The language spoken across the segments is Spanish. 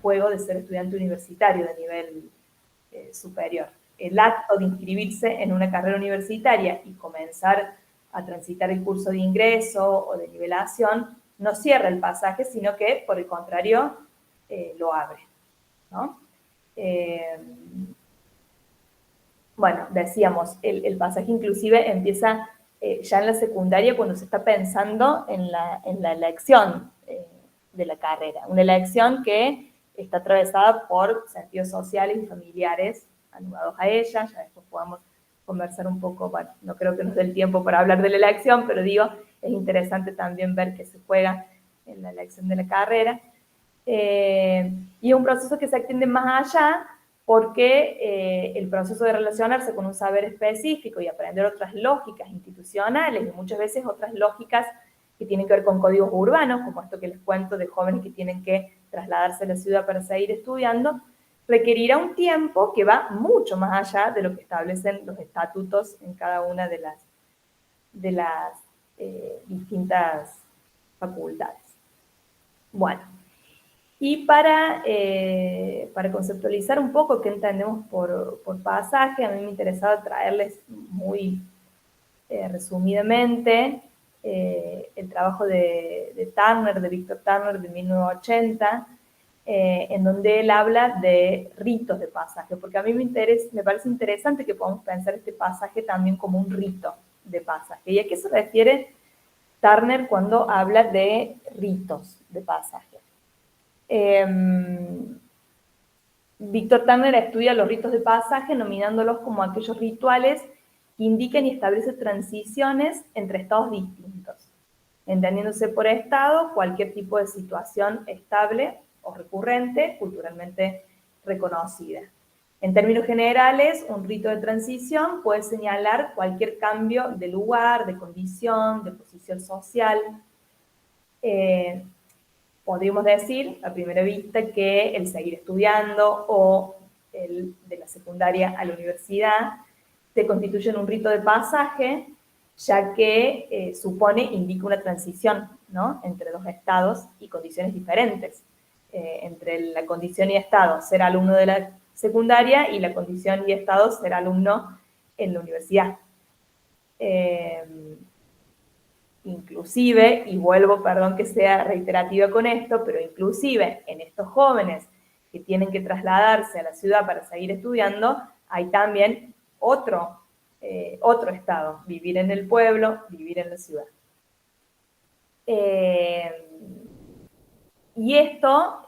juego de ser estudiante universitario de nivel superior. El acto de inscribirse en una carrera universitaria y comenzar a transitar el curso de ingreso o de nivelación no cierra el pasaje, sino que, por el contrario, lo abre, ¿no? Bueno, decíamos, el pasaje inclusive empieza ya en la secundaria cuando se está pensando en la elección de la carrera. Una elección que está atravesada por sentidos sociales y familiares anudados a ella. Ya después podamos conversar un poco, bueno, no creo que nos dé el tiempo para hablar de la elección, pero digo, es interesante también ver qué se juega en la elección de la carrera. Y es un proceso que se extiende más allá porque el proceso de relacionarse con un saber específico y aprender otras lógicas institucionales y muchas veces otras lógicas que tienen que ver con códigos urbanos, como esto que les cuento de jóvenes que tienen que trasladarse a la ciudad para seguir estudiando, requerirá un tiempo que va mucho más allá de lo que establecen los estatutos en cada una de las distintas facultades. Bueno, y para conceptualizar un poco qué entendemos por pasaje, a mí me interesaba traerles muy resumidamente el trabajo de Turner, de Víctor Turner, de 1980, en donde él habla de ritos de pasaje, porque a mí me parece interesante que podamos pensar este pasaje también como un rito de pasaje. ¿Y a qué se refiere Turner cuando habla de ritos de pasaje? Víctor Turner estudia los ritos de pasaje, nominándolos como aquellos rituales que indican y establecen transiciones entre estados distintos, entendiéndose por estado cualquier tipo de situación estable o recurrente, culturalmente reconocida. En términos generales, un rito de transición puede señalar cualquier cambio de lugar, de condición, de posición social. Podríamos decir, a primera vista, que el seguir estudiando o el de la secundaria a la universidad se constituye en un rito de pasaje, ya que indica una transición, ¿no?, entre dos estados y condiciones diferentes. Entre la condición y estado ser alumno de la secundaria y la condición y estado ser alumno en la universidad. Inclusive, y vuelvo, perdón que sea reiterativa con esto, pero inclusive en estos jóvenes que tienen que trasladarse a la ciudad para seguir estudiando, hay también otro estado, vivir en el pueblo, vivir en la ciudad. Y esto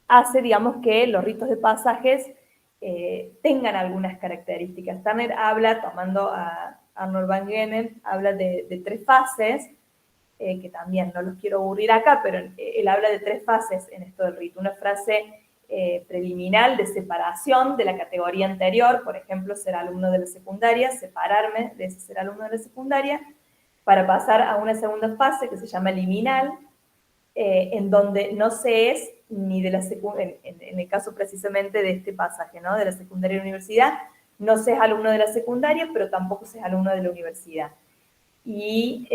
hace, digamos, que los ritos de pasajes tengan algunas características. Turner habla, tomando a Arnold van Genen, habla de tres fases, que también no los quiero aburrir acá, pero él habla de tres fases en esto del rito. Una fase preliminar de separación de la categoría anterior, por ejemplo, ser alumno de la secundaria, separarme de ese ser alumno de la secundaria, para pasar a una segunda fase que se llama liminal, en donde no se es ni de la secundaria, en el caso precisamente de este pasaje, ¿no?, de la secundaria a la universidad, no se es alumno de la secundaria, pero tampoco se es alumno de la universidad. Y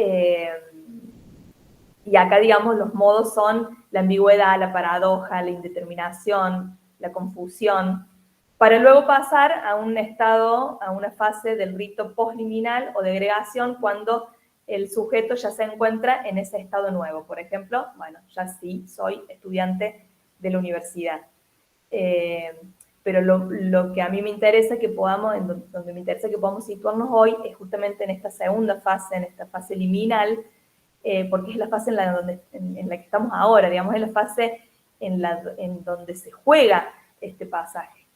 acá, digamos, los modos son la ambigüedad, la paradoja, la indeterminación, la confusión, para luego pasar a un estado, a una fase del rito postliminal o de agregación, cuando el sujeto ya se encuentra en ese estado nuevo. Por ejemplo, bueno, ya sí soy estudiante de la universidad. Pero lo que a mí me interesa que podamos, donde me interesa que podamos situarnos hoy, es justamente en esta segunda fase, en esta fase liminal, porque es la fase en la que estamos ahora, digamos, es la fase en donde se juega este pasaje.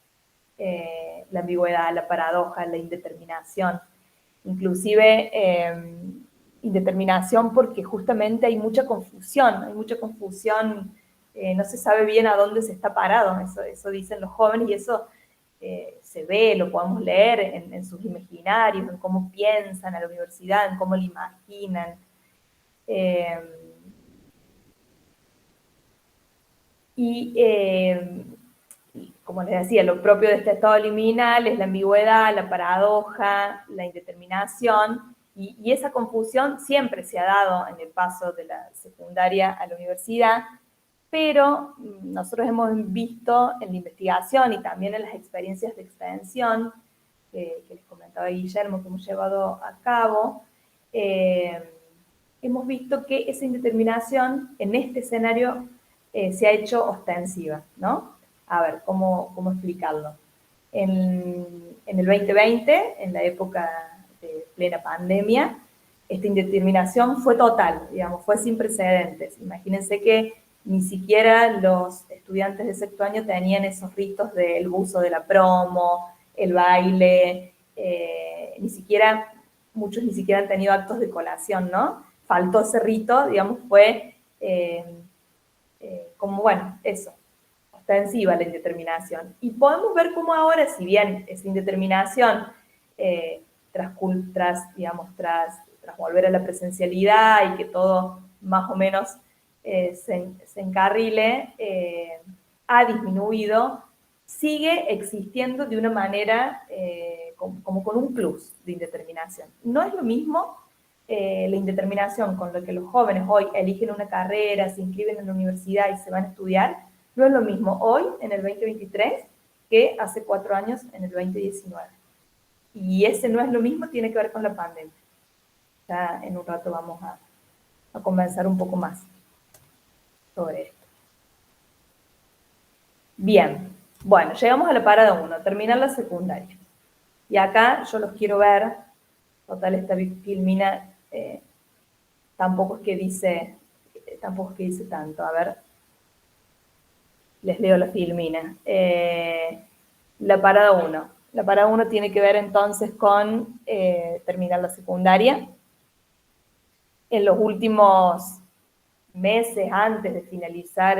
La ambigüedad, la paradoja, la indeterminación. Inclusive indeterminación porque justamente hay mucha confusión, no se sabe bien a dónde se está parado, eso dicen los jóvenes, y eso se ve, lo podemos leer en sus imaginarios, en cómo piensan a la universidad, en cómo la imaginan. Y como les decía, lo propio de este estado liminal es la ambigüedad, la paradoja, la indeterminación, y esa confusión siempre se ha dado en el paso de la secundaria a la universidad, pero nosotros hemos visto en la investigación y también en las experiencias de extensión, que les comentaba Guillermo que hemos llevado a cabo, hemos visto que esa indeterminación en este escenario se ha hecho ostensiva, ¿no? A ver, ¿cómo explicarlo? En el 2020, en la época de plena pandemia, esta indeterminación fue total, digamos, fue sin precedentes. Imagínense que ni siquiera los estudiantes de sexto año tenían esos ritos del buzo de la promo, el baile, muchos ni siquiera han tenido actos de colación, ¿no? Faltó ese rito, digamos, fue como, bueno, eso, ostensiva la indeterminación. Y podemos ver cómo ahora, si bien esa indeterminación, tras volver a la presencialidad y que todo más o menos se encarrile, ha disminuido, sigue existiendo de una manera como con un plus de indeterminación. No es lo mismo la indeterminación con lo que los jóvenes hoy eligen una carrera, se inscriben en la universidad y se van a estudiar, no es lo mismo hoy, en el 2023, que hace 4 años, en el 2019. Y ese no es lo mismo, tiene que ver con la pandemia. Ya en un rato vamos a conversar un poco más sobre esto. Bien, bueno, llegamos a la parada 1, terminar la secundaria. Y acá yo los quiero ver, total esta filmina tampoco es que dice tanto, a ver, les leo la filmina. La parada 1. La parada 1 tiene que ver entonces con terminar la secundaria. En los últimos meses antes de finalizar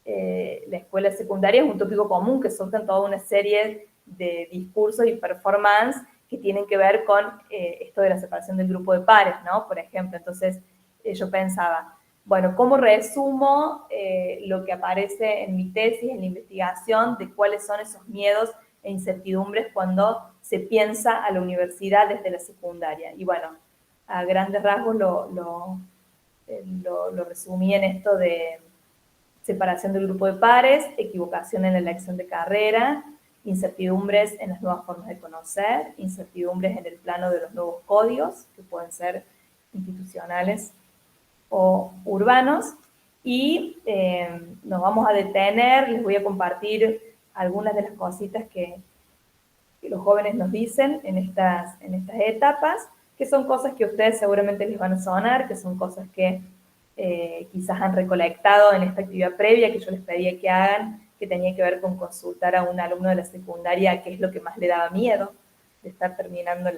la escuela secundaria es un tópico común que surgen toda una serie de discursos y performance que tienen que ver con esto de la separación del grupo de pares, ¿no? Por ejemplo, entonces yo pensaba, bueno, ¿cómo resumo lo que aparece en mi tesis, en la investigación, de cuáles son esos miedos e incertidumbres cuando se piensa a la universidad desde la secundaria? Y bueno, a grandes rasgos lo resumí en esto de separación del grupo de pares, equivocación en la elección de carrera, incertidumbres en las nuevas formas de conocer, incertidumbres en el plano de los nuevos códigos, que pueden ser institucionales o urbanos, y nos vamos a detener, les voy a compartir algunas de las cositas que los jóvenes nos dicen en estas etapas, que son cosas que a ustedes seguramente les van a sonar, que son cosas que quizás han recolectado en esta actividad previa que yo les pedía que hagan, que tenía que ver con consultar a un alumno de la secundaria qué es lo que más le daba miedo de estar terminando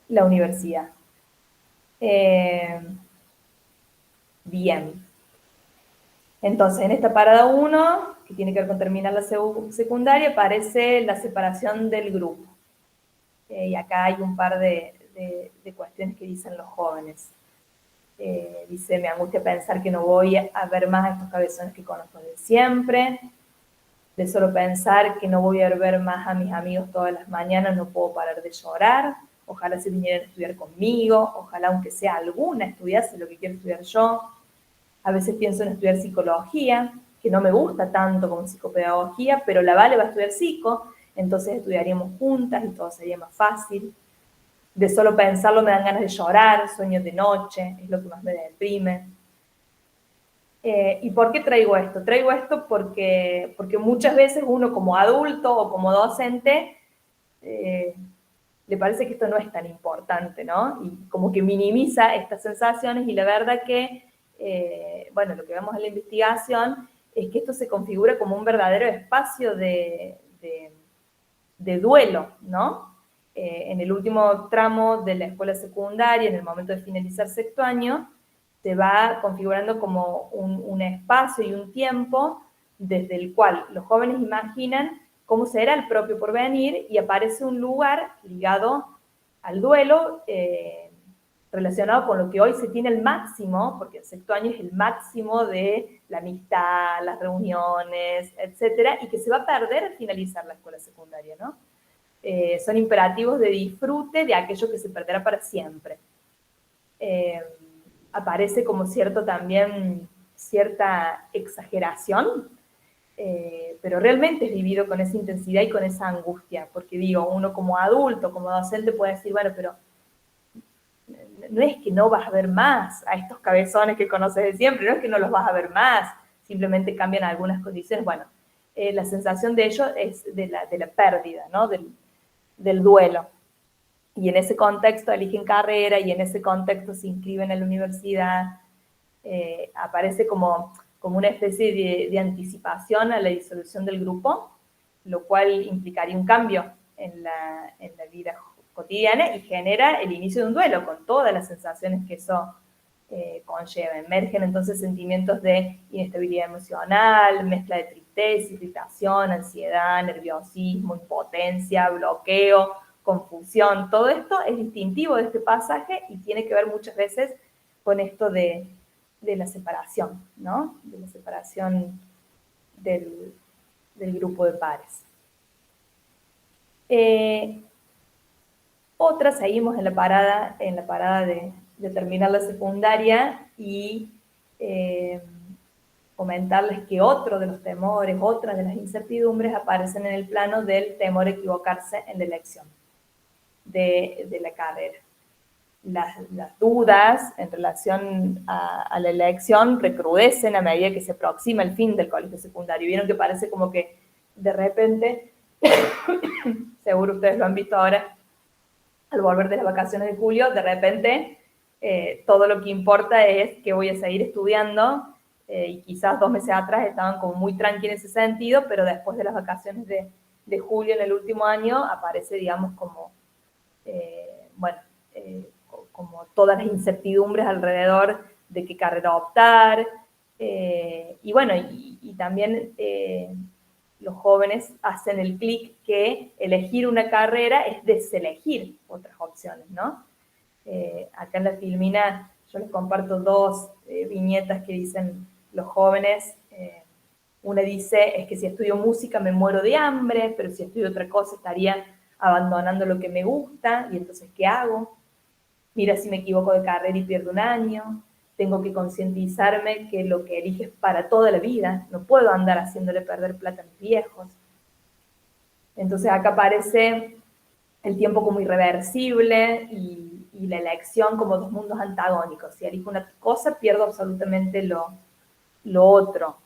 la universidad. Bien. Entonces, en esta parada 1, que tiene que ver con terminar la secundaria, aparece la separación del grupo. Y acá hay un par de cuestiones que dicen los jóvenes. Dice, me angustia pensar que no voy a ver más a estos cabezones que conozco de siempre. De solo pensar que no voy a ver más a mis amigos todas las mañanas, no puedo parar de llorar. Ojalá se vinieran a estudiar conmigo, ojalá aunque sea alguna estudiase lo que quiero estudiar yo. A veces pienso en estudiar psicología, que no me gusta tanto como psicopedagogía, pero la Vale va a estudiar psico, entonces estudiaríamos juntas y todo sería más fácil. De solo pensarlo me dan ganas de llorar, sueños de noche, es lo que más me deprime. ¿Y por qué traigo esto? Traigo esto porque muchas veces uno como adulto o como docente le parece que esto no es tan importante, ¿no? Y como que minimiza estas sensaciones y la verdad que, bueno, lo que vemos en la investigación es que esto se configura como un verdadero espacio de duelo, ¿no? En el último tramo de la escuela secundaria, en el momento de finalizar sexto año, se va configurando como un espacio y un tiempo desde el cual los jóvenes imaginan cómo será el propio porvenir y aparece un lugar ligado al duelo relacionado con lo que hoy se tiene el máximo, porque el sexto año es el máximo de la amistad, las reuniones, etcétera, y que se va a perder al finalizar la escuela secundaria, ¿no? Son imperativos de disfrute de aquello que se perderá para siempre. Aparece como también cierta exageración, pero realmente es vivido con esa intensidad y con esa angustia, porque digo, uno como adulto, como docente puede decir, bueno, pero no es que no vas a ver más a estos cabezones que conoces de siempre, no es que no los vas a ver más, simplemente cambian algunas condiciones. Bueno, la sensación de ello es de la pérdida, ¿no? Del duelo. Y en ese contexto eligen carrera y en ese contexto se inscriben en la universidad. Aparece como una especie de anticipación a la disolución del grupo, lo cual implicaría un cambio en la vida cotidiana y genera el inicio de un duelo con todas las sensaciones que eso conlleva. Emergen entonces sentimientos de inestabilidad emocional, mezcla de tristeza, irritación, ansiedad, nerviosismo, impotencia, bloqueo, confusión. Todo esto es distintivo de este pasaje y tiene que ver muchas veces con esto de la separación, ¿no? De la separación del grupo de pares. Otra, seguimos en la parada de terminar la secundaria y comentarles que otro de los temores, otras de las incertidumbres aparecen en el plano del temor a equivocarse en la elección de la carrera. Las dudas en relación a la elección recrudecen a medida que se aproxima el fin del colegio secundario. Vieron que parece como que de repente, seguro ustedes lo han visto ahora, al volver de las vacaciones de julio, de repente todo lo que importa es que voy a seguir estudiando, y quizás 2 meses atrás estaban como muy tranquilos en ese sentido, pero después de las vacaciones de julio en el último año aparece, digamos, como, como todas las incertidumbres alrededor de qué carrera optar, y bueno, y también los jóvenes hacen el clic que elegir una carrera es deselegir otras opciones, ¿no? Acá en la filmina yo les comparto 2 viñetas que dicen los jóvenes. Una dice, es que si estudio música me muero de hambre, pero si estudio otra cosa estaría abandonando lo que me gusta, y entonces, ¿qué hago? Mira si me equivoco de carrera y pierdo un año. Tengo que concientizarme que lo que elige es para toda la vida. No puedo andar haciéndole perder plata a mis viejos. Entonces acá aparece el tiempo como irreversible y la elección como 2 mundos antagónicos. Si elijo una cosa, pierdo absolutamente lo otro.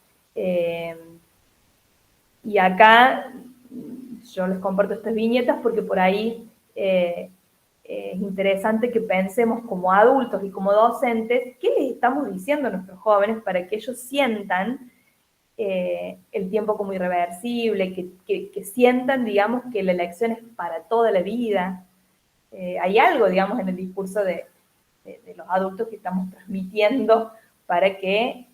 Y acá yo les comparto estas viñetas porque por ahí es interesante que pensemos como adultos y como docentes qué les estamos diciendo a nuestros jóvenes para que ellos sientan el tiempo como irreversible, que sientan, digamos, que la elección es para toda la vida. Hay algo, digamos, en el discurso de los adultos que estamos transmitiendo para que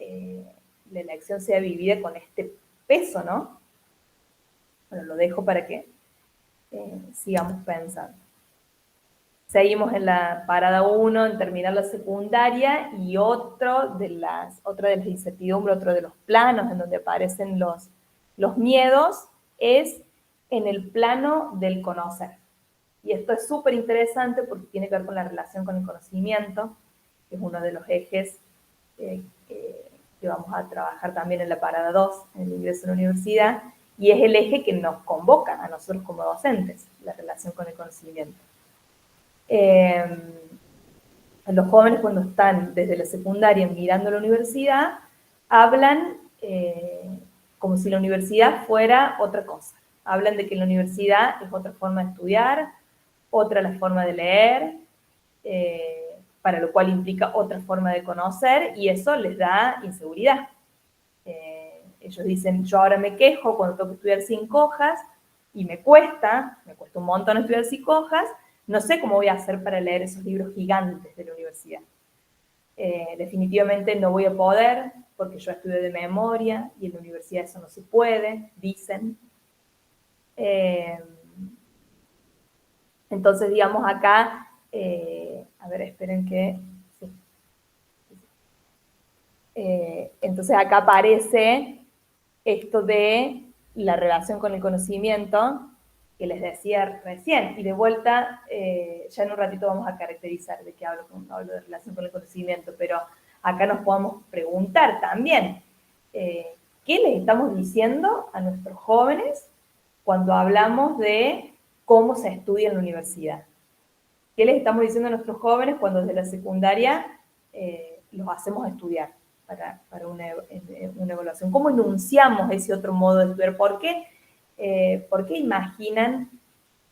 la elección sea vivida con este peso, ¿no? Bueno, lo dejo para que sigamos pensando. Seguimos en la parada 1, en terminar la secundaria, y otra de las incertidumbres, otro de los planos en donde aparecen los miedos, es en el plano del conocer. Y esto es súper interesante porque tiene que ver con la relación con el conocimiento, que es uno de los ejes que vamos a trabajar también en la parada 2, en el ingreso a la universidad, y es el eje que nos convoca a nosotros como docentes, la relación con el conocimiento. Los jóvenes, cuando están desde la secundaria mirando la universidad, hablan como si la universidad fuera otra cosa. Hablan de que la universidad es otra forma de estudiar, otra la forma de leer, para lo cual implica otra forma de conocer, y eso les da inseguridad. Ellos dicen, yo ahora me quejo cuando tengo que estudiar 5 hojas, y me cuesta un montón estudiar 5 hojas, no sé cómo voy a hacer para leer esos libros gigantes de la universidad. Definitivamente no voy a poder, porque yo estudio de memoria, y en la universidad eso no se puede, dicen. Entonces, digamos, acá A ver, esperen que... Sí. Entonces acá aparece esto de la relación con el conocimiento que les decía recién, y de vuelta, ya en un ratito vamos a caracterizar de qué hablo de relación con el conocimiento, pero acá nos podemos preguntar también, ¿qué les estamos diciendo a nuestros jóvenes cuando hablamos de cómo se estudia en la universidad? ¿Qué les estamos diciendo a nuestros jóvenes cuando desde la secundaria los hacemos estudiar para una evaluación? ¿Cómo enunciamos ese otro modo de estudiar? ¿Por qué imaginan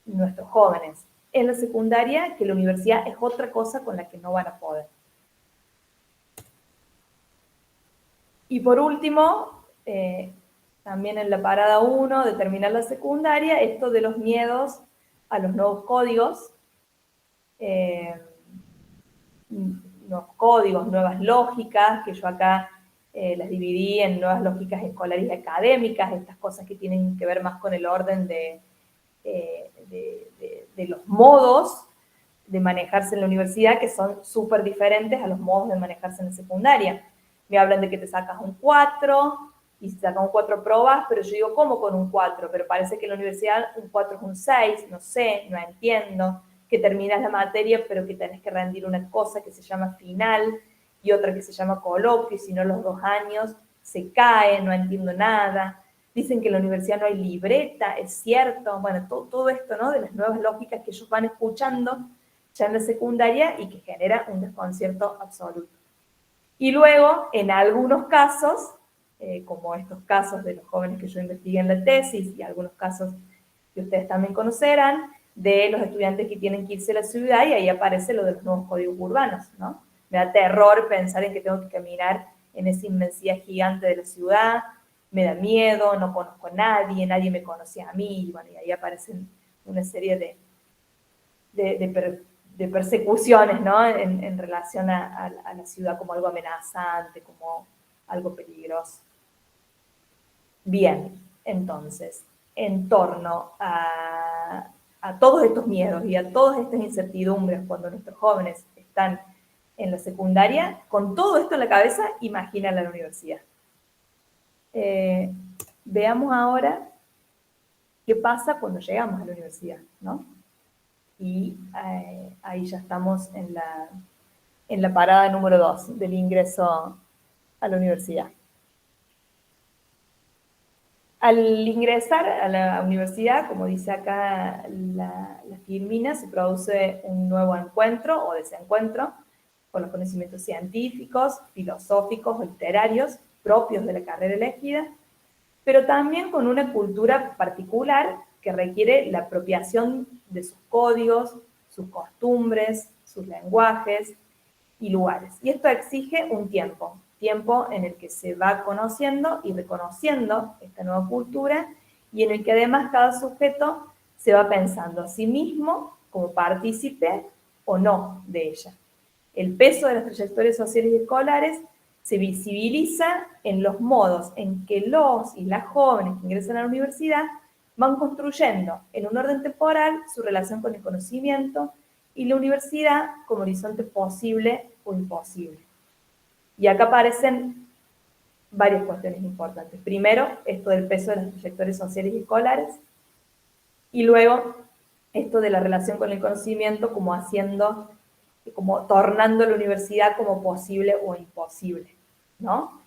nuestros jóvenes en la secundaria que la universidad es otra cosa con la que no van a poder? Y por último, también en la parada 1 de terminar la secundaria, esto de los miedos a los nuevos códigos, nuevos códigos, nuevas lógicas, que yo acá las dividí en nuevas lógicas escolares y académicas, estas cosas que tienen que ver más con el orden de los modos de manejarse en la universidad, que son súper diferentes a los modos de manejarse en la secundaria. Me hablan de que te sacas un 4, y si sacas un 4 probas, pero yo digo, ¿cómo con un 4? Pero parece que en la universidad un 4 es un 6, no sé, no entiendo, que terminas la materia, pero que tenés que rendir una cosa que se llama final y otra que se llama coloquio, y si no los 2 años se cae, no entiendo nada. Dicen que en la universidad no hay libreta, es cierto. Bueno, todo esto, ¿no? De las nuevas lógicas que ellos van escuchando ya en la secundaria y que genera un desconcierto absoluto. Y luego, en algunos casos, como estos casos de los jóvenes que yo investigué en la tesis y algunos casos que ustedes también conocerán, de los estudiantes que tienen que irse a la ciudad, y ahí aparece lo de los nuevos códigos urbanos, ¿no? Me da terror pensar en que tengo que caminar en esa inmensidad gigante de la ciudad, me da miedo, no conozco a nadie, nadie me conoce a mí, y bueno, y ahí aparecen una serie de persecuciones, ¿no? En relación a la ciudad como algo amenazante, como algo peligroso. Bien, entonces, en torno a todos estos miedos y a todas estas incertidumbres cuando nuestros jóvenes están en la secundaria, con todo esto en la cabeza, imaginan la universidad. Veamos ahora qué pasa cuando llegamos a la universidad, ¿no? Y ahí ya estamos en la parada número 2 del ingreso a la universidad. Al ingresar a la universidad, como dice acá la Firmina, se produce un nuevo encuentro o desencuentro con los conocimientos científicos, filosóficos o literarios propios de la carrera elegida, pero también con una cultura particular que requiere la apropiación de sus códigos, sus costumbres, sus lenguajes y lugares. Y esto exige un tiempo en el que se va conociendo y reconociendo esta nueva cultura, y en el que además cada sujeto se va pensando a sí mismo como partícipe o no de ella. El peso de las trayectorias sociales y escolares se visibiliza en los modos en que los y las jóvenes que ingresan a la universidad van construyendo en un orden temporal su relación con el conocimiento y la universidad como horizonte posible o imposible. Y acá aparecen varias cuestiones importantes. Primero, esto del peso de las trayectorias sociales y escolares, y luego esto de la relación con el conocimiento como tornando la universidad como posible o imposible, ¿no?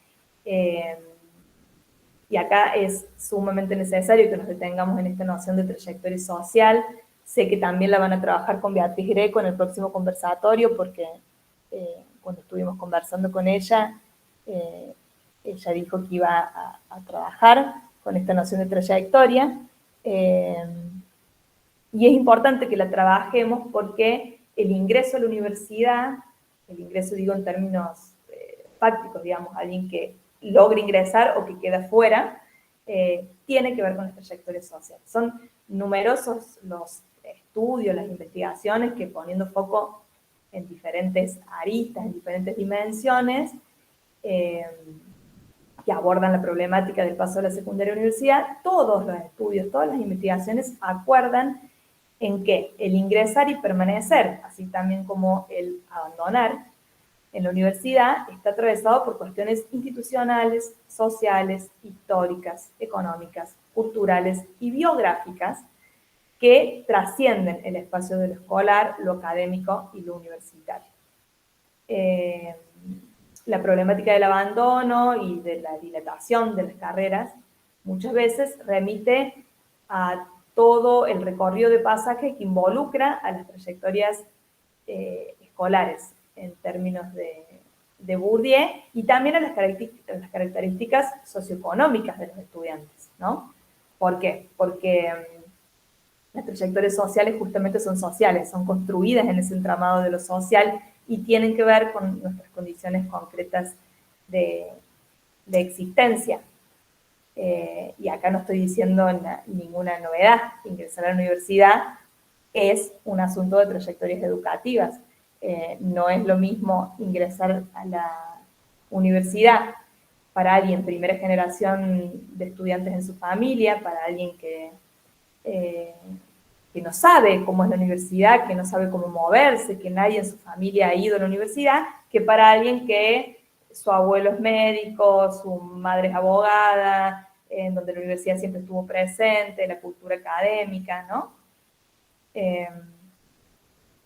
Y acá es sumamente necesario que nos detengamos en esta noción de trayectoria social. Sé que también la van a trabajar con Beatriz Greco en el próximo conversatorio, porque cuando estuvimos conversando con ella, ella dijo que iba a trabajar con esta noción de trayectoria. Y es importante que la trabajemos porque el ingreso a la universidad, el ingreso digo en términos fácticos, digamos, alguien que logra ingresar o que queda fuera, tiene que ver con las trayectorias sociales. Son numerosos los estudios, las investigaciones que, poniendo foco en diferentes aristas, en diferentes dimensiones, que abordan la problemática del paso de la secundaria a la universidad, todos los estudios, todas las investigaciones acuerdan en que el ingresar y permanecer, así también como el abandonar en la universidad, está atravesado por cuestiones institucionales, sociales, históricas, económicas, culturales y biográficas que trascienden el espacio de lo escolar, lo académico y lo universitario. La problemática del abandono y de la dilatación de las carreras muchas veces remite a todo el recorrido de pasaje que involucra a las trayectorias escolares en términos de Bourdieu y también a las características socioeconómicas de los estudiantes, ¿no? ¿Por qué? Porque las trayectorias sociales justamente son sociales, son construidas en ese entramado de lo social y tienen que ver con nuestras condiciones concretas de existencia. Y acá no estoy diciendo ninguna novedad. Ingresar a la universidad es un asunto de trayectorias educativas. No es lo mismo ingresar a la universidad para alguien primera generación de estudiantes en su familia, para alguien que no sabe cómo es la universidad, que no sabe cómo moverse, que nadie en su familia ha ido a la universidad, que para alguien que su abuelo es médico, su madre es abogada, en donde la universidad siempre estuvo presente, la cultura académica, ¿no?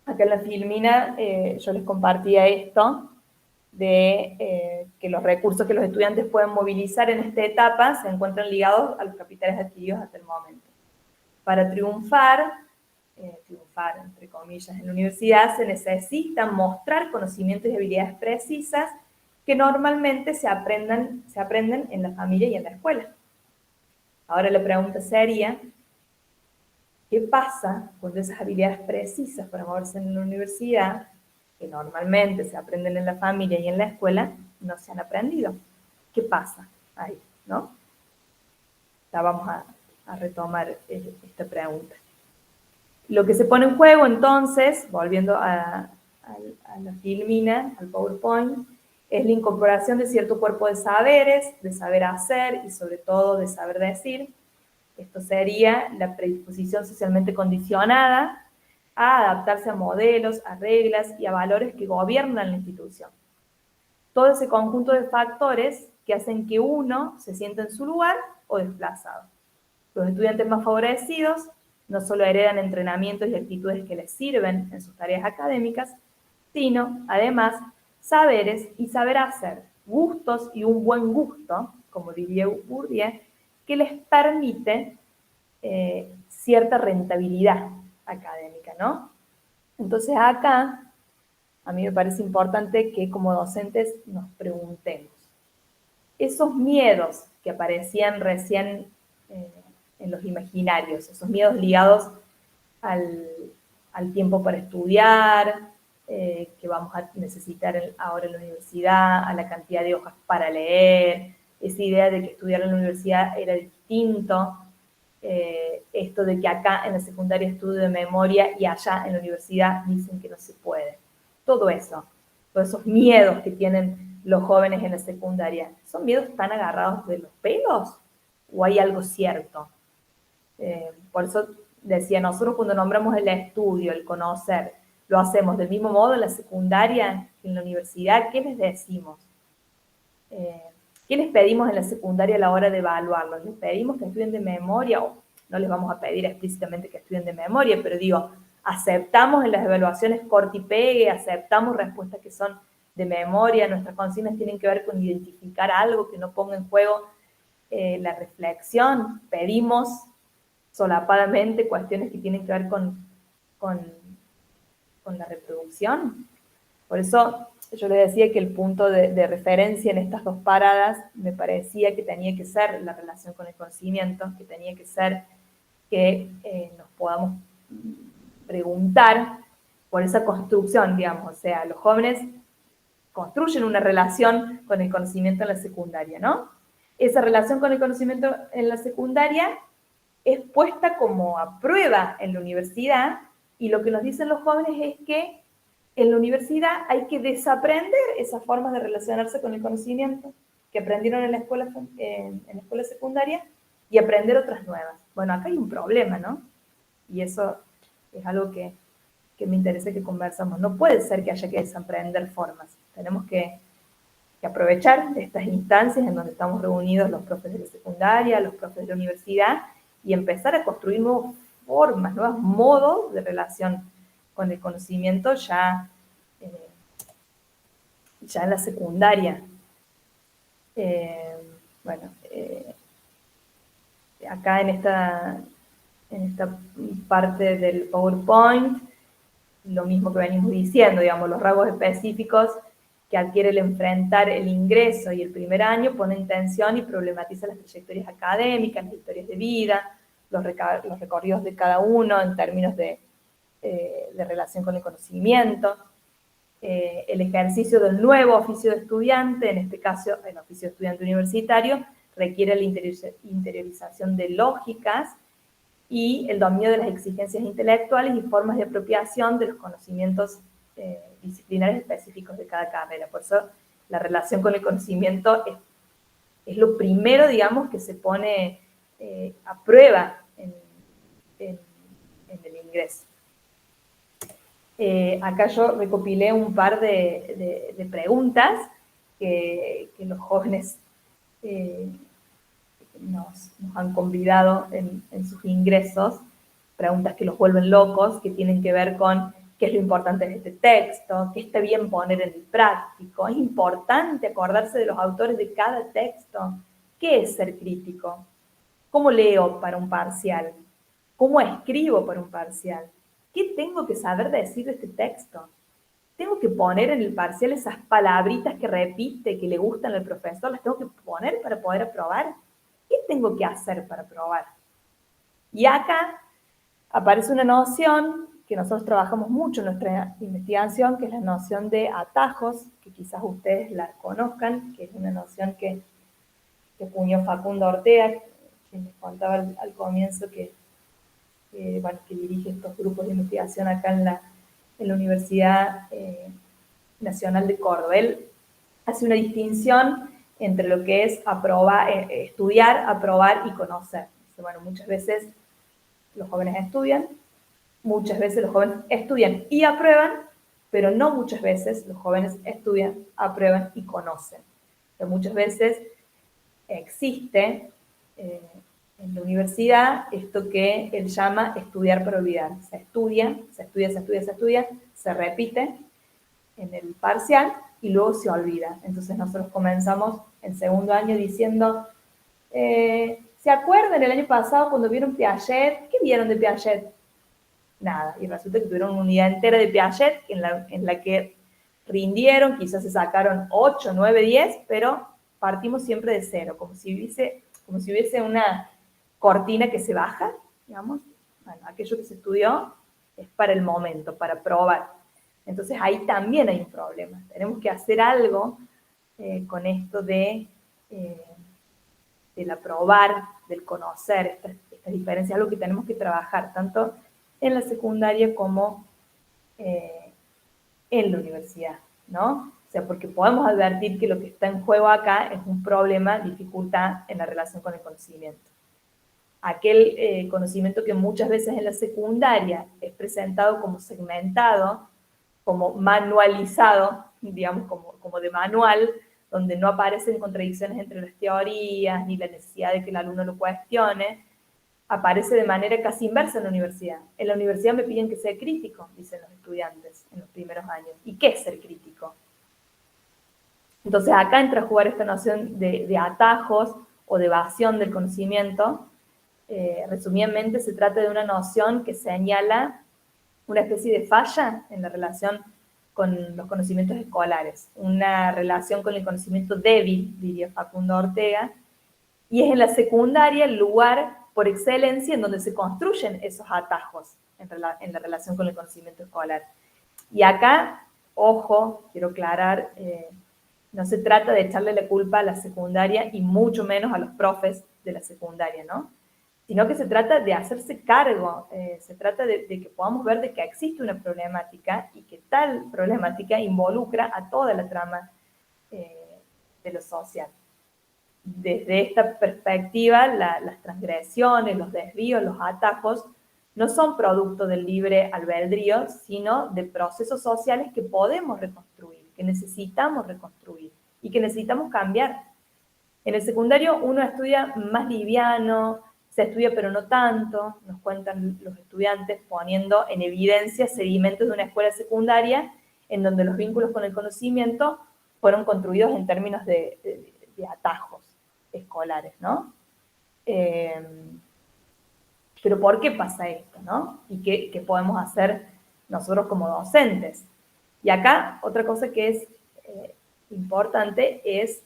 Acá en la Filmina yo les compartía esto, de que los recursos que los estudiantes pueden movilizar en esta etapa se encuentran ligados a los capitales adquiridos hasta el momento. Para triunfar entre comillas, en la universidad se necesitan mostrar conocimientos y habilidades precisas que normalmente se aprenden en la familia y en la escuela. Ahora la pregunta sería, ¿qué pasa cuando esas habilidades precisas para moverse en la universidad, que normalmente se aprenden en la familia y en la escuela, no se han aprendido? ¿Qué pasa ahí, no? Ya vamos a retomar esta pregunta. Lo que se pone en juego, entonces, volviendo a la Filmina, al PowerPoint, es la incorporación de cierto cuerpo de saberes, de saber hacer y sobre todo de saber decir. Esto sería la predisposición socialmente condicionada a adaptarse a modelos, a reglas y a valores que gobiernan la institución. Todo ese conjunto de factores que hacen que uno se sienta en su lugar o desplazado. Los estudiantes más favorecidos no solo heredan entrenamientos y actitudes que les sirven en sus tareas académicas, sino, además, saberes y saber hacer, gustos y un buen gusto, como diría Bourdieu, que les permite cierta rentabilidad académica, ¿no? Entonces acá, a mí me parece importante que como docentes nos preguntemos, esos miedos que aparecían recién en los imaginarios, esos miedos ligados al tiempo para estudiar, que vamos a necesitar ahora en la universidad, a la cantidad de hojas para leer, esa idea de que estudiar en la universidad era distinto, esto de que acá en la secundaria estudio de memoria y allá en la universidad dicen que no se puede. Todo eso, todos esos miedos que tienen los jóvenes en la secundaria, ¿son miedos tan agarrados de los pelos o hay algo cierto? Por eso decía, nosotros cuando nombramos el estudio, el conocer, lo hacemos del mismo modo en la secundaria que en la universidad. ¿Qué les decimos? ¿Qué les pedimos en la secundaria a la hora de evaluarlos? ¿Les pedimos que estudien de memoria? O no les vamos a pedir explícitamente que estudien de memoria, pero digo, aceptamos en las evaluaciones corte y pegue, aceptamos respuestas que son de memoria, nuestras consignas tienen que ver con identificar algo que no ponga en juego la reflexión, pedimos solapadamente cuestiones que tienen que ver con la reproducción. Por eso yo les decía que el punto de referencia en estas dos paradas me parecía que tenía que ser la relación con el conocimiento, que tenía que ser que nos podamos preguntar por esa construcción, digamos, o sea, los jóvenes construyen una relación con el conocimiento en la secundaria, ¿no? Esa relación con el conocimiento en la secundaria es puesta como a prueba en la universidad y lo que nos dicen los jóvenes es que en la universidad hay que desaprender esas formas de relacionarse con el conocimiento que aprendieron en la escuela secundaria y aprender otras nuevas. Bueno, acá hay un problema, ¿no? Y eso es algo que me interesa que conversamos. No puede ser que haya que desaprender formas. Tenemos que aprovechar estas instancias en donde estamos reunidos los profes de la secundaria, los profes de la universidad, y empezar a construir nuevas formas, nuevos modos de relación con el conocimiento ya en la secundaria. Bueno, acá en esta parte del PowerPoint, lo mismo que venimos diciendo, digamos, los rasgos específicos que adquiere el enfrentar el ingreso y el primer año pone en tensión y problematiza las trayectorias académicas, las historias de vida, los recorridos de cada uno en términos de relación con el conocimiento, el ejercicio del nuevo oficio de estudiante, en este caso el oficio de estudiante universitario, requiere la interiorización de lógicas y el dominio de las exigencias intelectuales y formas de apropiación de los conocimientos disciplinares específicos de cada carrera. Por eso la relación con el conocimiento es lo primero, digamos, que se pone a prueba en el ingreso. Acá yo recopilé un par de preguntas que los jóvenes nos han convidado en sus ingresos, preguntas que los vuelven locos, que tienen que ver con qué es lo importante de este texto, qué está bien poner en el práctico, es importante acordarse de los autores de cada texto, qué es ser crítico, cómo leo para un parcial, cómo escribo para un parcial, qué tengo que saber decir de este texto. Tengo que poner en el parcial esas palabritas que repite, que le gustan al profesor, las tengo que poner para poder aprobar. ¿Qué tengo que hacer para aprobar? Y acá aparece una noción que nosotros trabajamos mucho en nuestra investigación, que es la noción de atajos, que quizás ustedes la conozcan, que es una noción que acuñó Facundo Ortega, que les contaba al comienzo que dirige estos grupos de investigación acá en la Universidad Nacional de Córdoba. Él hace una distinción entre lo que es estudiar, aprobar y conocer. Bueno, muchas veces los jóvenes estudian, muchas veces los jóvenes estudian y aprueban, pero no muchas veces los jóvenes estudian, aprueban y conocen. Pero muchas veces existe en la universidad esto que él llama estudiar para olvidar. Se estudia, se repite en el parcial y luego se olvida. Entonces nosotros comenzamos en segundo año diciendo, ¿se acuerdan el año pasado cuando vieron Piaget? ¿Qué vieron de Piaget? Nada. Y resulta que tuvieron una unidad entera de Piaget en la que rindieron, quizás se sacaron 8, 9, 10, pero partimos siempre de cero, como si hubiese una cortina que se baja, digamos. Bueno, aquello que se estudió es para el momento, para probar. Entonces ahí también hay un problema. Tenemos que hacer algo con esto del aprobar, del conocer estas diferencias, algo que tenemos que trabajar tanto en la secundaria como en la universidad, ¿no? O sea, porque podemos advertir que lo que está en juego acá es un problema, dificultad en la relación con el conocimiento. Aquel conocimiento que muchas veces en la secundaria es presentado como segmentado, como manualizado, digamos, como de manual, donde no aparecen contradicciones entre las teorías, ni la necesidad de que el alumno lo cuestione, aparece de manera casi inversa en la universidad. En la universidad me piden que sea crítico, dicen los estudiantes en los primeros años. ¿Y qué es ser crítico? Entonces acá entra a jugar esta noción de atajos o de evasión del conocimiento. Resumidamente se trata de una noción que señala una especie de falla en la relación con los conocimientos escolares, una relación con el conocimiento débil, diría Facundo Ortega, y es en la secundaria el lugar por excelencia en donde se construyen esos atajos en la relación con el conocimiento escolar. Y acá, ojo, quiero aclarar, no se trata de echarle la culpa a la secundaria y mucho menos a los profes de la secundaria, ¿no? Sino que se trata de hacerse cargo, se trata de que podamos ver de que existe una problemática y que tal problemática involucra a toda la trama de lo social. Desde esta perspectiva, las transgresiones, los desvíos, los atajos no son producto del libre albedrío, sino de procesos sociales que podemos reconstruir, que necesitamos reconstruir y que necesitamos cambiar. En el secundario uno estudia más liviano, se estudia pero no tanto, nos cuentan los estudiantes poniendo en evidencia sedimentos de una escuela secundaria en donde los vínculos con el conocimiento fueron construidos en términos de atajos escolares, ¿no? Pero ¿por qué pasa esto, no? ¿Y qué podemos hacer nosotros como docentes? Y acá otra cosa que es importante es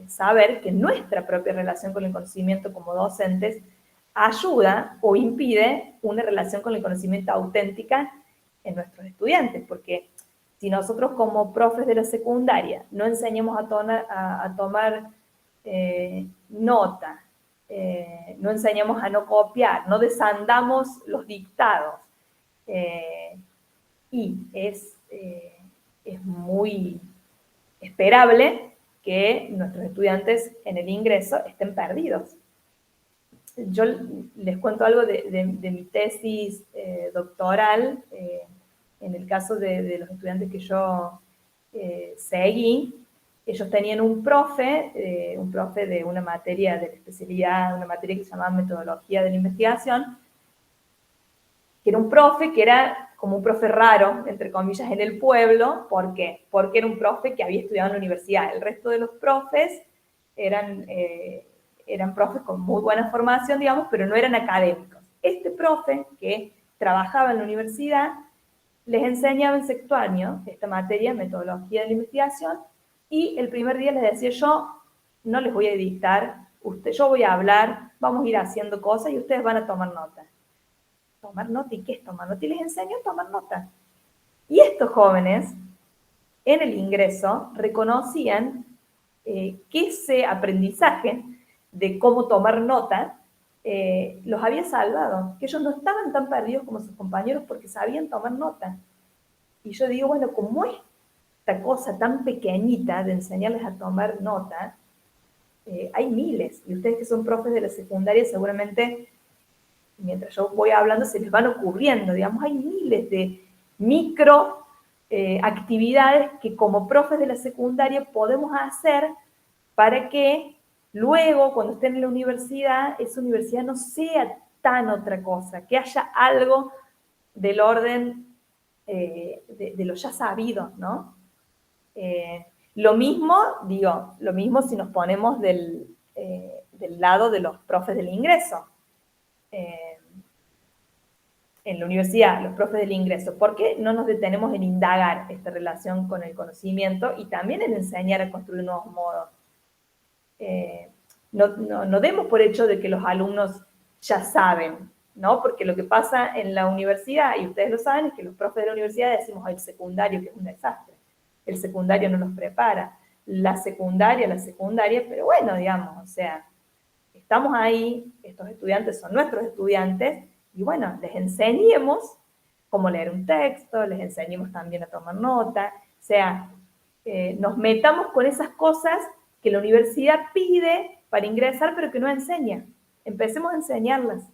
saber que nuestra propia relación con el conocimiento como docentes ayuda o impide una relación con el conocimiento auténtica en nuestros estudiantes, porque si nosotros como profes de la secundaria no enseñamos a tomar nota, no enseñamos a no copiar, no desandamos los dictados, y es muy esperable que nuestros estudiantes en el ingreso estén perdidos. Yo les cuento algo de mi tesis doctoral, en el caso de los estudiantes que yo seguí. Ellos tenían un profe de una materia de la especialidad, una materia que se llamaba metodología de la investigación, que era un profe que era como un profe raro, entre comillas, en el pueblo. ¿Por qué? Porque era un profe que había estudiado en la universidad. El resto de los profes eran profes con muy buena formación, digamos, pero no eran académicos. Este profe, que trabajaba en la universidad, les enseñaba en sexto año esta materia, metodología de la investigación, y el primer día les decía: yo no les voy a dictar, yo voy a hablar, vamos a ir haciendo cosas y ustedes van a tomar nota. ¿Tomar nota? ¿Y qué es tomar nota? Y les enseño a tomar nota. Y estos jóvenes, en el ingreso, reconocían que ese aprendizaje de cómo tomar nota los había salvado, que ellos no estaban tan perdidos como sus compañeros porque sabían tomar nota. Y yo digo, bueno, como esta cosa tan pequeñita de enseñarles a tomar nota, hay miles, y ustedes que son profes de la secundaria seguramente, mientras yo voy hablando, se les van ocurriendo, digamos, hay miles de micro actividades que como profes de la secundaria podemos hacer para que luego, cuando estén en la universidad, esa universidad no sea tan otra cosa, que haya algo del orden de lo ya sabido, ¿no? Lo mismo si nos ponemos del lado de los profes del ingreso. En la universidad, los profes del ingreso, ¿por qué no nos detenemos en indagar esta relación con el conocimiento y también en enseñar a construir nuevos modos? No demos por hecho de que los alumnos ya saben, ¿no? Porque lo que pasa en la universidad, y ustedes lo saben, es que los profes de la universidad decimos el secundario, que es un desastre. El secundario no los prepara. La secundaria, pero bueno, digamos, o sea, estamos ahí, estos estudiantes son nuestros estudiantes, y bueno, les enseñemos cómo leer un texto, les enseñemos también a tomar nota, o sea, nos metamos con esas cosas que la universidad pide para ingresar, pero que no enseña. Empecemos a enseñarlas,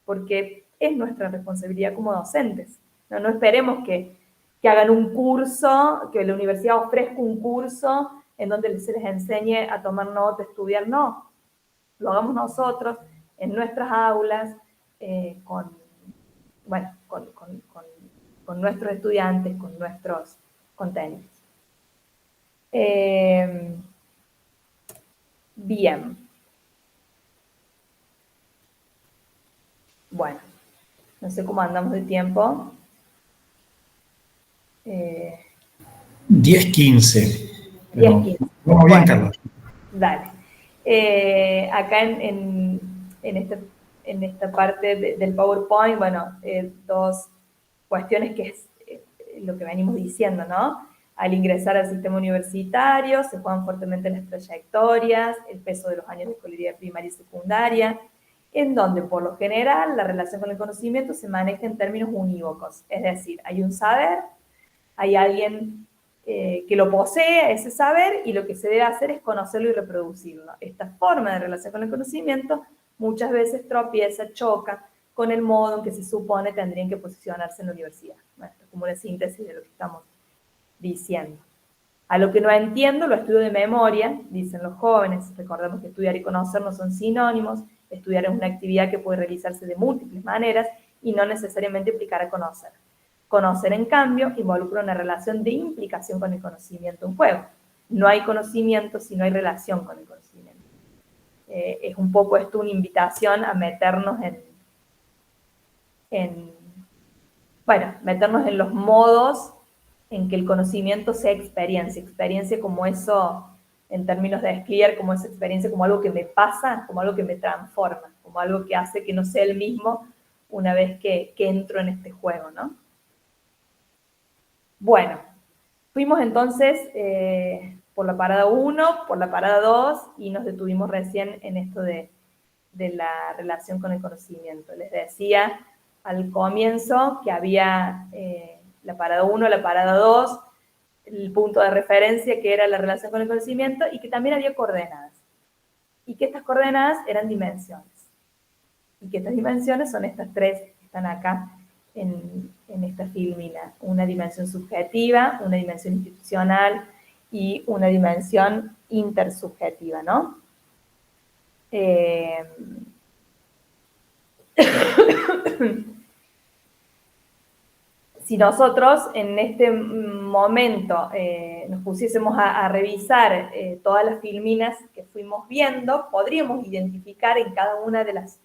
porque es nuestra responsabilidad como docentes. No esperemos que hagan un curso, que la universidad ofrezca un curso en donde se les enseñe a tomar nota, estudiar. No, lo hagamos nosotros, en nuestras aulas, con nuestros estudiantes, con nuestros contenidos. Bien. Bueno, no sé cómo andamos de tiempo. 10:15. 10:15. Vamos bien, Carlos. Dale. Acá en esta parte del PowerPoint, bueno, dos cuestiones que es lo que venimos diciendo, ¿no? Al ingresar al sistema universitario se juegan fuertemente las trayectorias, el peso de los años de escolaridad primaria y secundaria, en donde por lo general la relación con el conocimiento se maneja en términos unívocos, es decir, hay un saber, hay alguien que lo posee, ese saber, y lo que se debe hacer es conocerlo y reproducirlo. Esta forma de relación con el conocimiento muchas veces tropieza, choca con el modo en que se supone tendrían que posicionarse en la universidad. Bueno, esto es como una síntesis de lo que estamos diciendo. A lo que no entiendo lo estudio de memoria, dicen los jóvenes. Recordemos que estudiar y conocer no son sinónimos. Estudiar es una actividad que puede realizarse de múltiples maneras y no necesariamente implicará conocer. Conocer, en cambio, involucra una relación de implicación con el conocimiento en juego. No hay conocimiento si no hay relación con el conocimiento. Es un poco esto una invitación a meternos meternos en los modos en que el conocimiento sea experiencia como eso, en términos de Clear, como esa experiencia, como algo que me pasa, como algo que me transforma, como algo que hace que no sea el mismo una vez que entro en este juego, ¿no? Bueno, fuimos entonces por la parada 1, por la parada 2 y nos detuvimos recién en esto de la relación con el conocimiento. Les decía al comienzo que había la parada 1, la parada 2, el punto de referencia que era la relación con el conocimiento y que también había coordenadas. Y que estas coordenadas eran dimensiones. Y que estas dimensiones son estas tres que están acá en esta filmina. Una dimensión subjetiva, una dimensión institucional y una dimensión intersubjetiva, ¿no? Si nosotros en este momento nos pusiésemos a revisar todas las filminas que fuimos viendo, podríamos identificar en cada una de las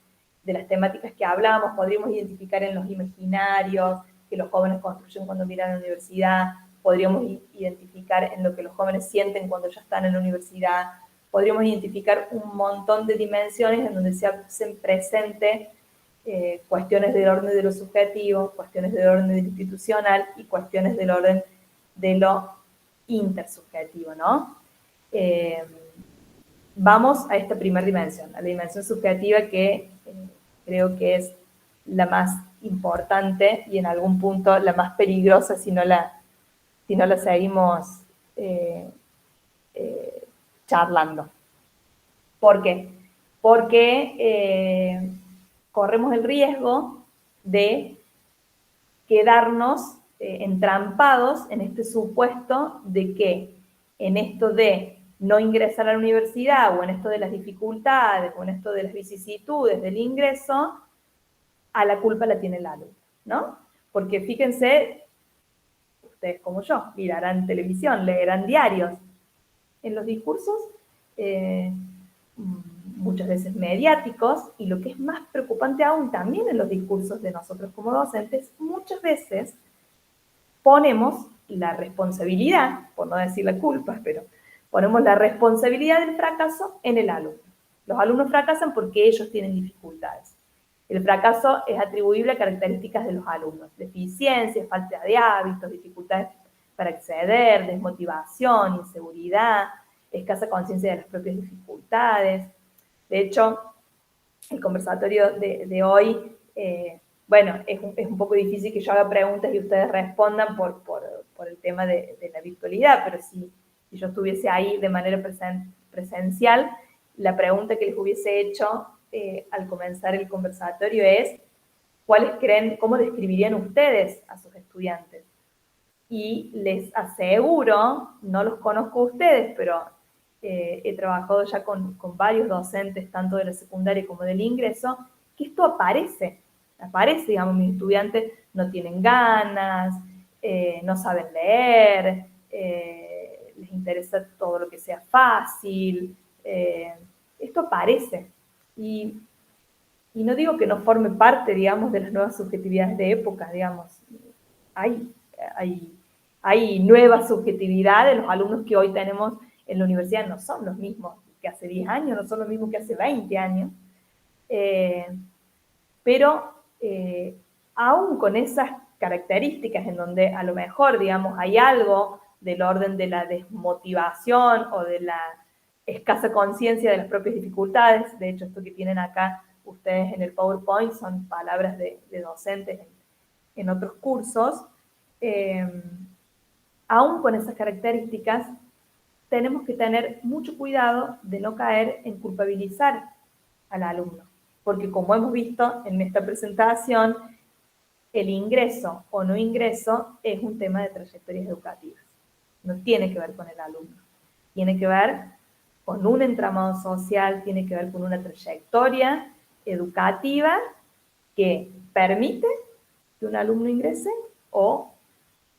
temáticas que hablamos, podríamos identificar en los imaginarios que los jóvenes construyen cuando miran a la universidad, podríamos identificar en lo que los jóvenes sienten cuando ya están en la universidad, podríamos identificar un montón de dimensiones en donde se hacen presente cuestiones del orden de lo subjetivo, cuestiones del orden de lo institucional y cuestiones del orden de lo intersubjetivo, ¿no? Vamos a esta primera dimensión, a la dimensión subjetiva que creo que es la más importante y en algún punto la más peligrosa si no la seguimos charlando. ¿Por qué? Porque corremos el riesgo de quedarnos entrampados en este supuesto de que en esto de no ingresar a la universidad o en esto de las dificultades o en esto de las vicisitudes del ingreso, a la culpa la tiene el alumno, ¿no? Porque fíjense, ustedes como yo, mirarán televisión, leerán diarios. En los discursos muchas veces mediáticos, y lo que es más preocupante aún también en los discursos de nosotros como docentes, muchas veces ponemos la responsabilidad, por no decir la culpa, pero ponemos la responsabilidad del fracaso en el alumno. Los alumnos fracasan porque ellos tienen dificultades. El fracaso es atribuible a características de los alumnos, deficiencias, falta de hábitos, dificultades para acceder, desmotivación, inseguridad, escasa conciencia de las propias dificultades. De hecho, el conversatorio de hoy, bueno, es un poco difícil que yo haga preguntas y ustedes respondan por el tema de la virtualidad, pero si yo estuviese ahí de manera presencial, la pregunta que les hubiese hecho al comenzar el conversatorio es, ¿cuáles creen, cómo describirían ustedes a sus estudiantes? Y les aseguro, no los conozco a ustedes, pero he trabajado ya con varios docentes, tanto de la secundaria como del ingreso, que esto aparece, digamos, mis estudiantes no tienen ganas, no saben leer, les interesa todo lo que sea fácil, esto aparece. Y no digo que no forme parte, digamos, de las nuevas subjetividades de época, digamos, hay nuevas subjetividades, los alumnos que hoy tenemos en la universidad no son los mismos que hace 10 años, no son los mismos que hace 20 años, pero aún con esas características en donde a lo mejor, digamos, hay algo del orden de la desmotivación o de la escasa conciencia de las propias dificultades, de hecho esto que tienen acá ustedes en el PowerPoint son palabras de docentes en otros cursos, aún con esas características, tenemos que tener mucho cuidado de no caer en culpabilizar al alumno, porque como hemos visto en esta presentación, el ingreso o no ingreso es un tema de trayectorias educativas. No tiene que ver con el alumno. Tiene que ver con un entramado social, tiene que ver con una trayectoria educativa que permite que un alumno ingrese o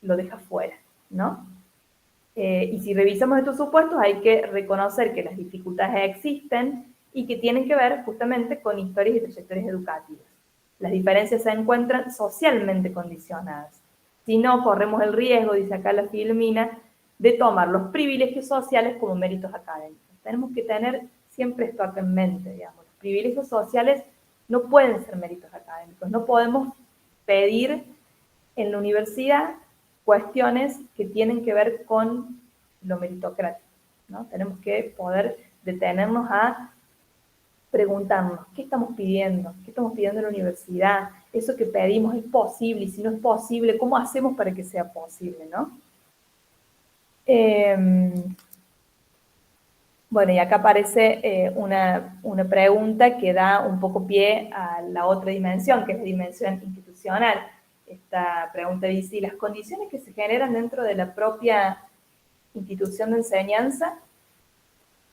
lo deja fuera, ¿no? Y si revisamos estos supuestos, hay que reconocer que las dificultades existen y que tienen que ver justamente con historias y trayectorias educativas. Las diferencias se encuentran socialmente condicionadas. Si no, corremos el riesgo, dice acá la Filmina, de tomar los privilegios sociales como méritos académicos. Tenemos que tener siempre esto acá en mente, digamos. Los privilegios sociales no pueden ser méritos académicos. No podemos pedir en la universidad cuestiones que tienen que ver con lo meritocrático, ¿no? Tenemos que poder detenernos a preguntarnos, ¿qué estamos pidiendo? ¿Qué estamos pidiendo en la universidad? ¿Eso que pedimos es posible? Y si no es posible, ¿cómo hacemos para que sea posible, no? Bueno, y acá aparece una pregunta que da un poco pie a la otra dimensión, que es la dimensión institucional. Esta pregunta dice, ¿y las condiciones que se generan dentro de la propia institución de enseñanza?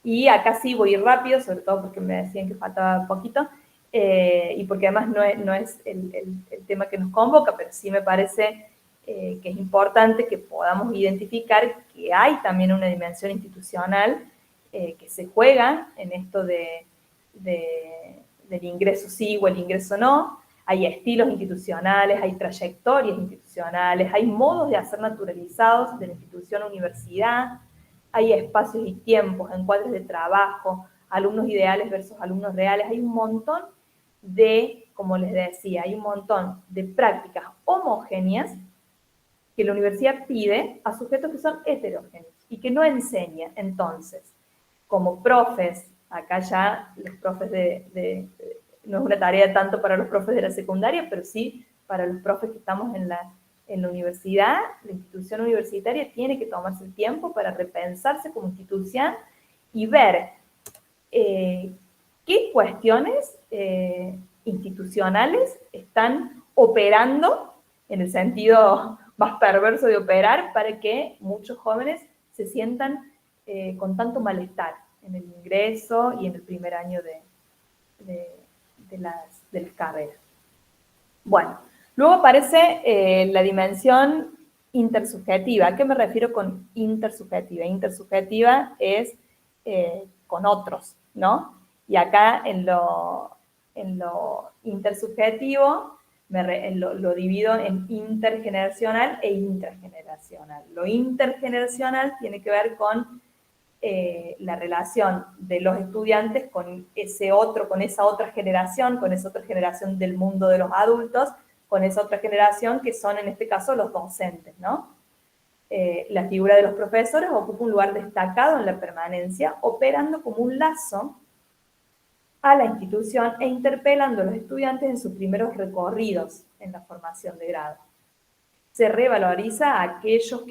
Y acá sí voy rápido, sobre todo porque me decían que faltaba poquito, y porque además no es el tema que nos convoca, pero sí me parece que es importante que podamos identificar que hay también una dimensión institucional que se juega en esto del ingreso sí o el ingreso no. Hay estilos institucionales, hay trayectorias institucionales, hay modos de hacer naturalizados de la institución universidad, hay espacios y tiempos, encuadres de trabajo, alumnos ideales versus alumnos reales, hay un montón de, como les decía, hay un montón de prácticas homogéneas que la universidad pide a sujetos que son heterogéneos y que no enseña. Entonces, como profes, acá ya los profes no es una tarea tanto para los profes de la secundaria, pero sí para los profes que estamos en la universidad, la institución universitaria tiene que tomarse el tiempo para repensarse como institución y ver qué cuestiones institucionales están operando en el sentido más perverso de operar para que muchos jóvenes se sientan con tanto malestar en el ingreso y en el primer año de las carreras. Bueno, luego aparece la dimensión intersubjetiva. ¿A qué me refiero con intersubjetiva? Intersubjetiva es con otros, ¿no? Y acá en lo intersubjetivo lo divido en intergeneracional e intrageneracional. Lo intergeneracional tiene que ver con la relación de los estudiantes con esa otra generación del mundo de los adultos, con esa otra generación que son en este caso los docentes, ¿no? La figura de los profesores ocupa un lugar destacado en la permanencia, operando como un lazo a la institución e interpelando a los estudiantes en sus primeros recorridos en la formación de grado. Se revaloriza a aquellos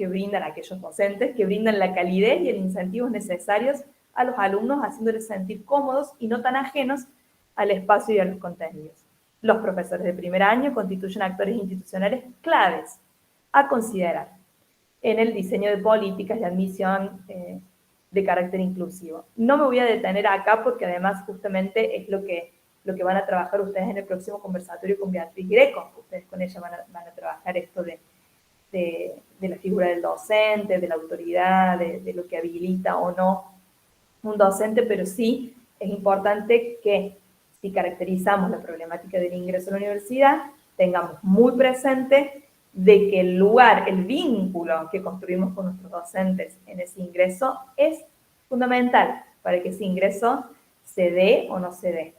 docentes que brindan la calidez y el incentivos necesarios a los alumnos, haciéndoles sentir cómodos y no tan ajenos al espacio y a los contenidos. Los profesores de primer año constituyen actores institucionales claves a considerar en el diseño de políticas de admisión de carácter inclusivo. No me voy a detener acá porque además justamente es lo que van a trabajar ustedes en el próximo conversatorio con Beatriz Greco. Ustedes con ella van a trabajar esto de la figura del docente, de la autoridad, de lo que habilita o no un docente, pero sí es importante que si caracterizamos la problemática del ingreso a la universidad, tengamos muy presente de que el lugar, el vínculo que construimos con nuestros docentes en ese ingreso es fundamental para que ese ingreso se dé o no se dé.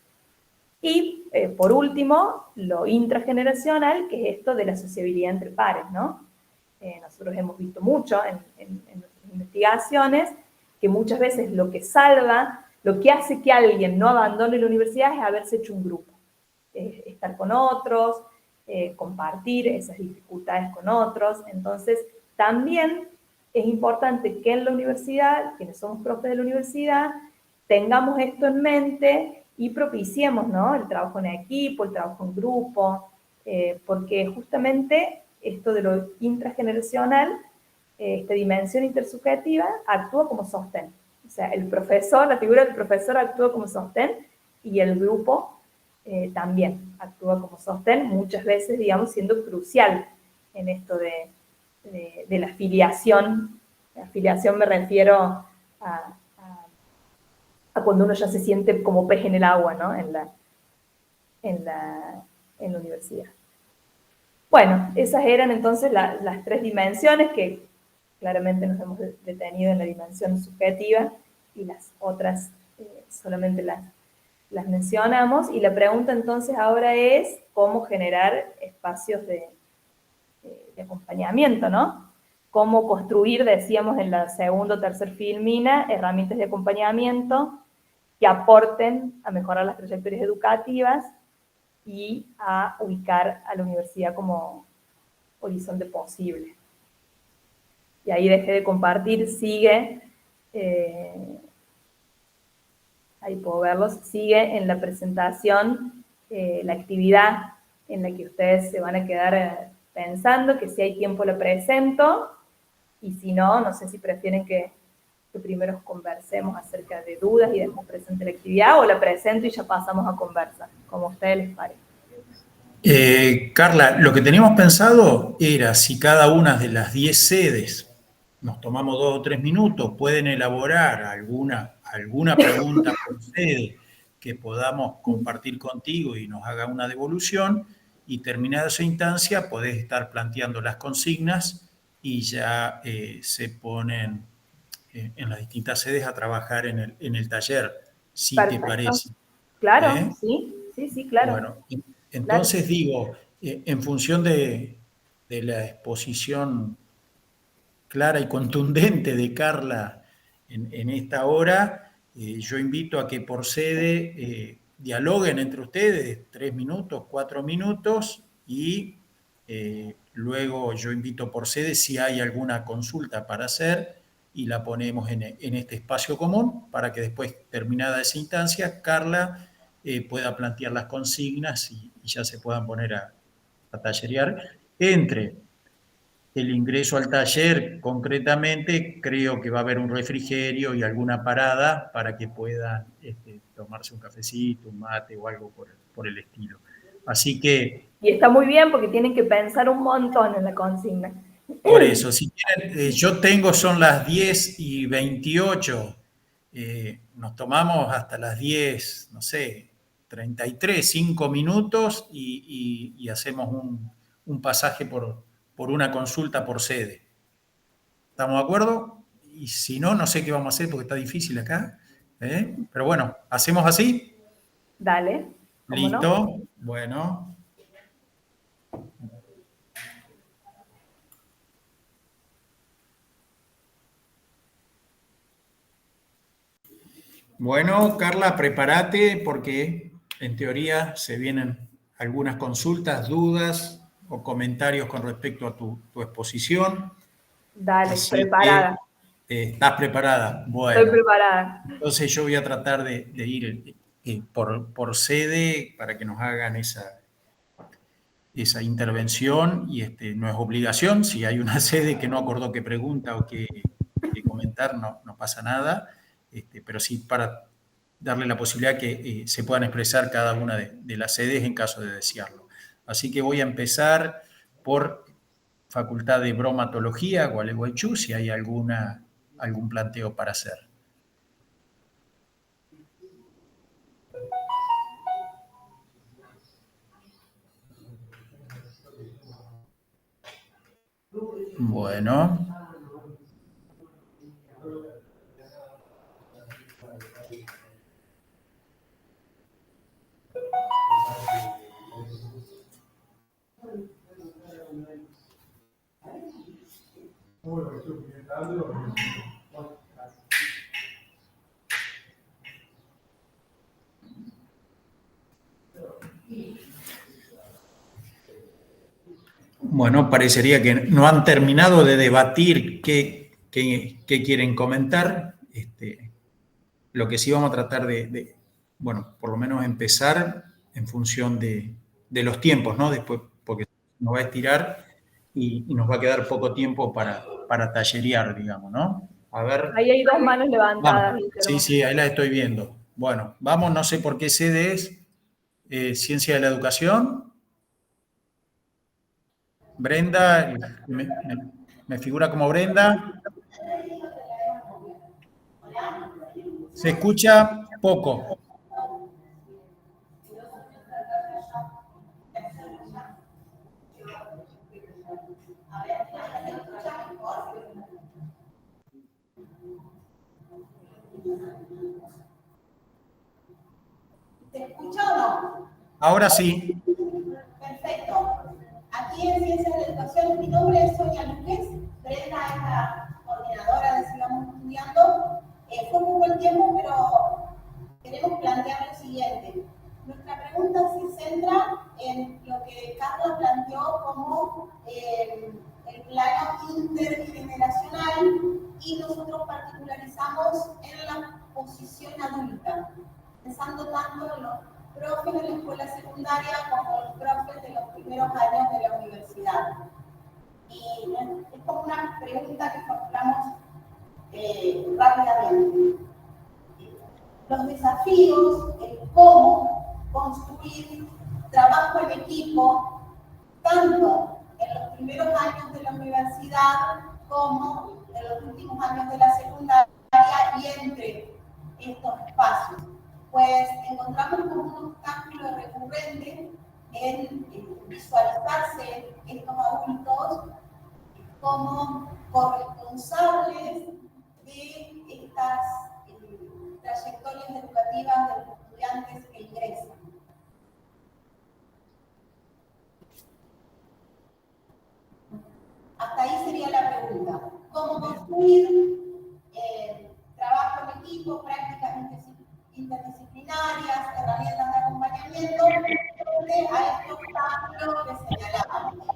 Y por último, lo intrageneracional, que es esto de la sociabilidad entre pares, ¿no? Nosotros hemos visto mucho en nuestras investigaciones que muchas veces lo que salva, lo que hace que alguien no abandone la universidad es haberse hecho un grupo, estar con otros, compartir esas dificultades con otros. Entonces, también es importante que en la universidad, quienes somos profes de la universidad, tengamos esto en mente y propiciemos, ¿no?, el trabajo en equipo, el trabajo en grupo, porque justamente esto de lo intrageneracional, esta dimensión intersubjetiva, actúa como sostén. O sea, el profesor, la figura del profesor actúa como sostén y el grupo también actúa como sostén, muchas veces, digamos, siendo crucial en esto de la filiación. La filiación me refiero a cuando uno ya se siente como pez en el agua, ¿no?, en la universidad. Bueno, esas eran entonces las tres dimensiones que claramente nos hemos detenido en la dimensión subjetiva y las otras solamente las mencionamos. Y la pregunta entonces ahora es cómo generar espacios de acompañamiento, ¿no? Cómo construir, decíamos en la segunda o tercera filmina, herramientas de acompañamiento que aporten a mejorar las trayectorias educativas y a ubicar a la universidad como horizonte posible. Y ahí dejé de compartir, sigue, ahí puedo verlos, sigue en la presentación la actividad en la que ustedes se van a quedar pensando, que si hay tiempo la presento, y si no, no sé si prefieren que primero conversemos acerca de dudas y después presente la actividad, o la presento y ya pasamos a conversar, como a ustedes les parece. Carla, lo que teníamos pensado era si cada una de las 10 sedes nos tomamos 2 o 3 minutos, pueden elaborar alguna pregunta por sede que podamos compartir contigo y nos haga una devolución, y terminada esa instancia podés estar planteando las consignas y ya se ponen en las distintas sedes a trabajar en el taller, si Perfecto. te parece. Claro, sí, claro. Bueno, entonces claro. digo, en función de la exposición clara y contundente de Carla en esta hora, yo invito a que por sede dialoguen entre ustedes 3 minutos, 4 minutos, y luego yo invito por sede si hay alguna consulta para hacer y la ponemos en este espacio común para que después, terminada esa instancia, Carla pueda plantear las consignas y ya se puedan poner a tallerear. Entre el ingreso al taller, concretamente, creo que va a haber un refrigerio y alguna parada para que puedan tomarse un cafecito, un mate o algo por el estilo. Así que... Y está muy bien porque tienen que pensar un montón en la consigna. Por eso, si quieren, yo tengo, son las 10:28, nos tomamos hasta las 10, no sé, 33, 5 minutos y hacemos un pasaje por una consulta por sede. ¿Estamos de acuerdo? Y si no, no sé qué vamos a hacer porque está difícil acá. Pero bueno, ¿hacemos así? Dale. ¿Cómo Listo. no? Bueno. Bueno, Carla, prepárate porque en teoría se vienen algunas consultas, dudas o comentarios con respecto a tu exposición. Dale, Así preparada. que, ¿estás preparada? Bueno, Estoy preparada. entonces yo voy a tratar de ir por sede para que nos hagan esa intervención, y no es obligación. Si hay una sede que no acordó qué pregunta o qué comentar, no pasa nada, pero sí para darle la posibilidad que se puedan expresar cada una de las sedes en caso de desearlo. Así que voy a empezar por Facultad de Bromatología, Gualeguaychú, si hay algún planteo para hacer. Bueno. Bueno, parecería que no han terminado de debatir qué quieren comentar. Lo que sí vamos a tratar de bueno, por lo menos empezar en función de los tiempos, ¿no? Después, porque nos va a estirar y nos va a quedar poco tiempo para tallerear, digamos, ¿no? A ver. Ahí hay dos manos levantadas, Vamos. Sí, Guillermo. sí, ahí la estoy viendo. Bueno, vamos, no sé por qué sede es Ciencia de la Educación. Brenda, me figura como Brenda. Se escucha poco. ¿Se escucha o no? Ahora sí. Perfecto. Aquí en Ciencias de la Educación, mi nombre es Sonia Luques. Brenda es la coordinadora de Sigamos Estudiando. Fue poco el tiempo, pero queremos plantear lo siguiente. Nuestra pregunta se centra en lo que Carla planteó como el plano intergeneracional y nosotros particularizamos en la posición adulta, pensando tanto en los profes de la escuela secundaria como los profes de los primeros años de la universidad. Y es como una pregunta que formulamos rápidamente. Los desafíos, el cómo construir trabajo en equipo, tanto en los primeros años de la universidad como en los últimos años de la secundaria y entre estos espacios. Pues encontramos como un obstáculo recurrente en visualizarse estos adultos como corresponsables de estas trayectorias educativas de los estudiantes que ingresan. Hasta ahí sería la pregunta. ¿Cómo construir trabajo en equipo, prácticas interdisciplinarias, herramientas de acompañamiento frente a estos cambios que señalábamos?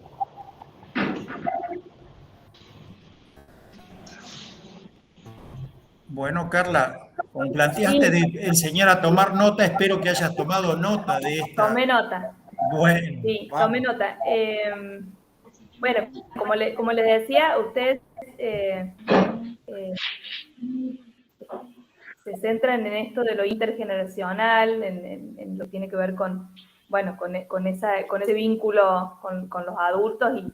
Bueno, Carla, como planteaste de enseñar a tomar nota, espero que hayas tomado nota de esta. Tomé nota. Bueno, Sí, vamos. tomé nota. Bueno, como les decía, ustedes se centran en esto de lo intergeneracional, en lo que tiene que ver con, bueno, con ese vínculo con los adultos y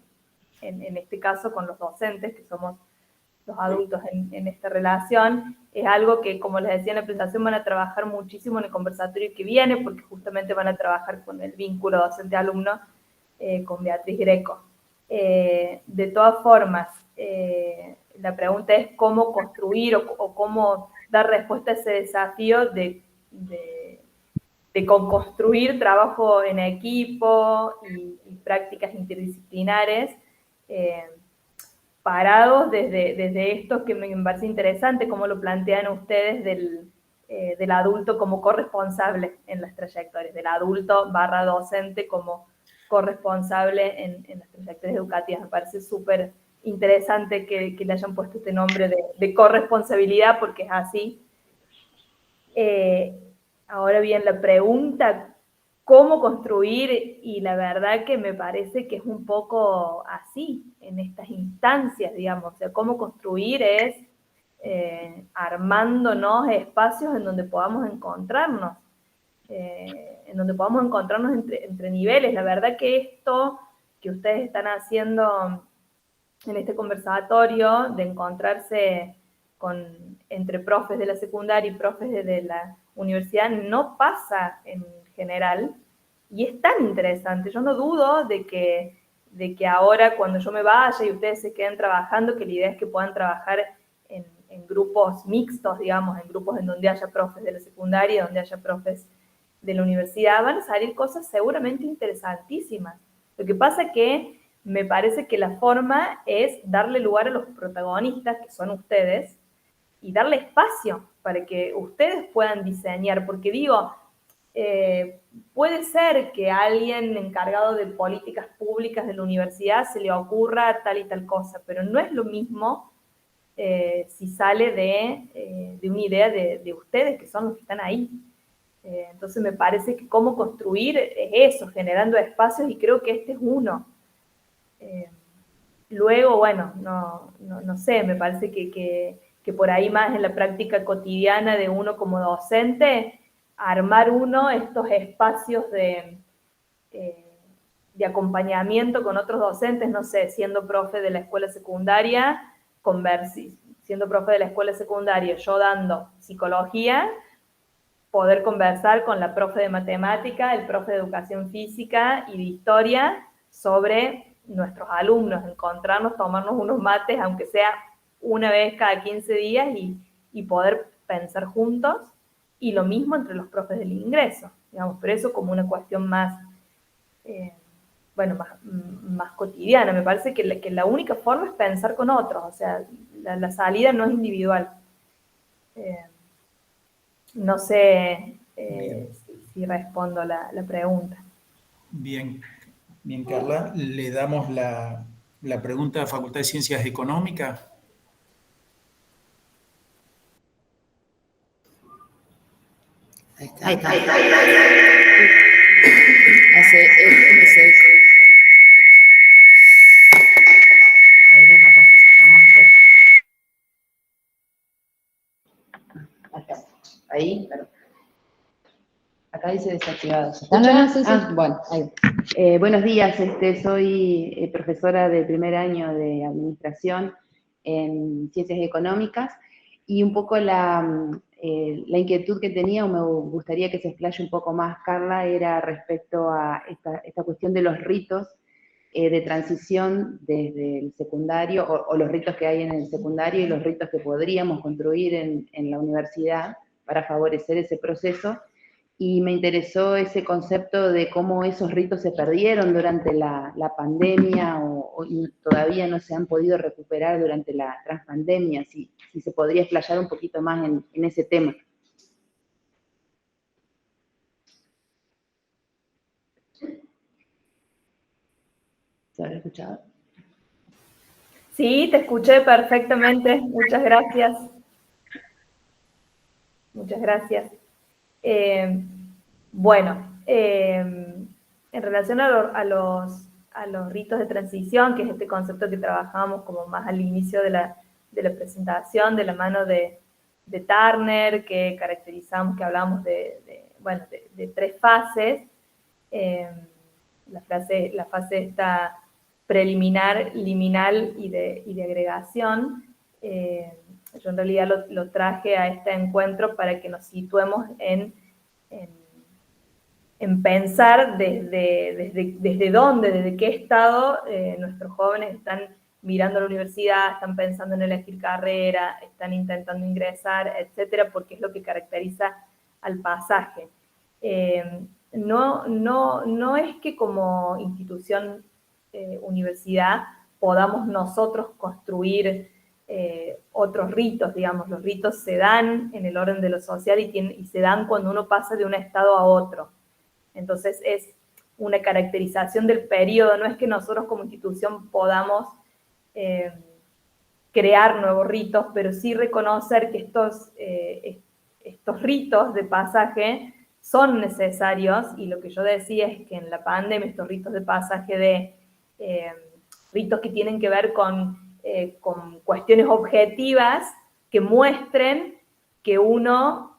en este caso con los docentes, que somos los adultos en esta relación. Es algo que, como les decía en la presentación, van a trabajar muchísimo en el conversatorio que viene, porque justamente van a trabajar con el vínculo docente-alumno con Beatriz Greco. De todas formas, la pregunta es cómo construir o cómo dar respuesta a ese desafío de construir trabajo en equipo y prácticas interdisciplinares parados desde esto que me parece interesante, cómo lo plantean ustedes del adulto como corresponsable en las trayectorias, del adulto / docente como corresponsable en las trayectorias educativas. Me parece súper interesante que le hayan puesto este nombre de corresponsabilidad, porque es así. Ahora bien, la pregunta, ¿cómo construir? Y la verdad que me parece que es un poco así, en estas instancias, digamos. O sea, cómo construir es armándonos espacios en donde podamos encontrarnos. Entre niveles. La verdad que esto que ustedes están haciendo en este conversatorio, de encontrarse entre profes de la secundaria y profes de la universidad, no pasa en general, y es tan interesante. Yo no dudo de que ahora, cuando yo me vaya y ustedes se queden trabajando, que la idea es que puedan trabajar en grupos mixtos, digamos, en grupos en donde haya profes de la secundaria, donde haya profes de la universidad, van a salir cosas seguramente interesantísimas. Lo que pasa es que me parece que la forma es darle lugar a los protagonistas, que son ustedes, y darle espacio para que ustedes puedan diseñar, porque digo, puede ser que a alguien encargado de políticas públicas de la universidad se le ocurra tal y tal cosa, pero no es lo mismo si sale de una idea de ustedes, que son los que están ahí. Entonces me parece que cómo construir es eso, generando espacios, y creo que este es uno. Luego, bueno, no sé, me parece que por ahí más en la práctica cotidiana de uno como docente, armar uno estos espacios de acompañamiento con otros docentes, no sé, siendo profe de la escuela secundaria, siendo profe de la escuela secundaria, yo dando psicología, poder conversar con la profe de matemática, el profe de educación física y de historia sobre nuestros alumnos, encontrarnos, tomarnos unos mates, aunque sea una vez cada 15 días, y poder pensar juntos, y lo mismo entre los profes del ingreso, digamos, pero eso como una cuestión más, más cotidiana. Me parece que la única forma es pensar con otros, o sea, la salida no es individual. No sé si respondo la pregunta. Bien, bien, Carla. Le damos la pregunta a la Facultad de Ciencias Económicas. Ahí está. Ahí ven, vamos a hacer. Acá. Ahí, claro. Acá dice desactivado. ¿Se escucha? Sí, sí. Bueno, ahí. Buenos días, soy profesora de primer año de Administración en Ciencias Económicas, y un poco la inquietud que tenía, o me gustaría que se explaye un poco más, Carla, era respecto a esta cuestión de los ritos de transición desde el secundario, o los ritos que hay en el secundario y los ritos que podríamos construir en la universidad para favorecer ese proceso. Y me interesó ese concepto de cómo esos ritos se perdieron durante la pandemia, y todavía no se han podido recuperar durante la transpandemia, si se podría explayar un poquito más en ese tema. ¿Se habrá escuchado? Sí, te escuché perfectamente. Muchas gracias. Muchas gracias. En relación a los ritos de transición, que es este concepto que trabajamos como más al inicio de la presentación, de la mano de Turner, que caracterizamos, que hablamos de tres fases. La fase esta preliminar, liminal y de agregación. Yo en realidad lo traje a este encuentro para que nos situemos en pensar desde dónde, desde qué estado nuestros jóvenes están mirando a la universidad, están pensando en elegir carrera, están intentando ingresar, etcétera, porque es lo que caracteriza al pasaje. No es que como institución universidad podamos nosotros construir otros ritos, digamos. Los ritos se dan en el orden de lo social y se dan cuando uno pasa de un estado a otro. Entonces es una caracterización del periodo, no es que nosotros como institución podamos crear nuevos ritos, pero sí reconocer que estos ritos de pasaje son necesarios, y lo que yo decía es que en la pandemia estos ritos de pasaje ritos que tienen que ver con cuestiones objetivas que muestren que uno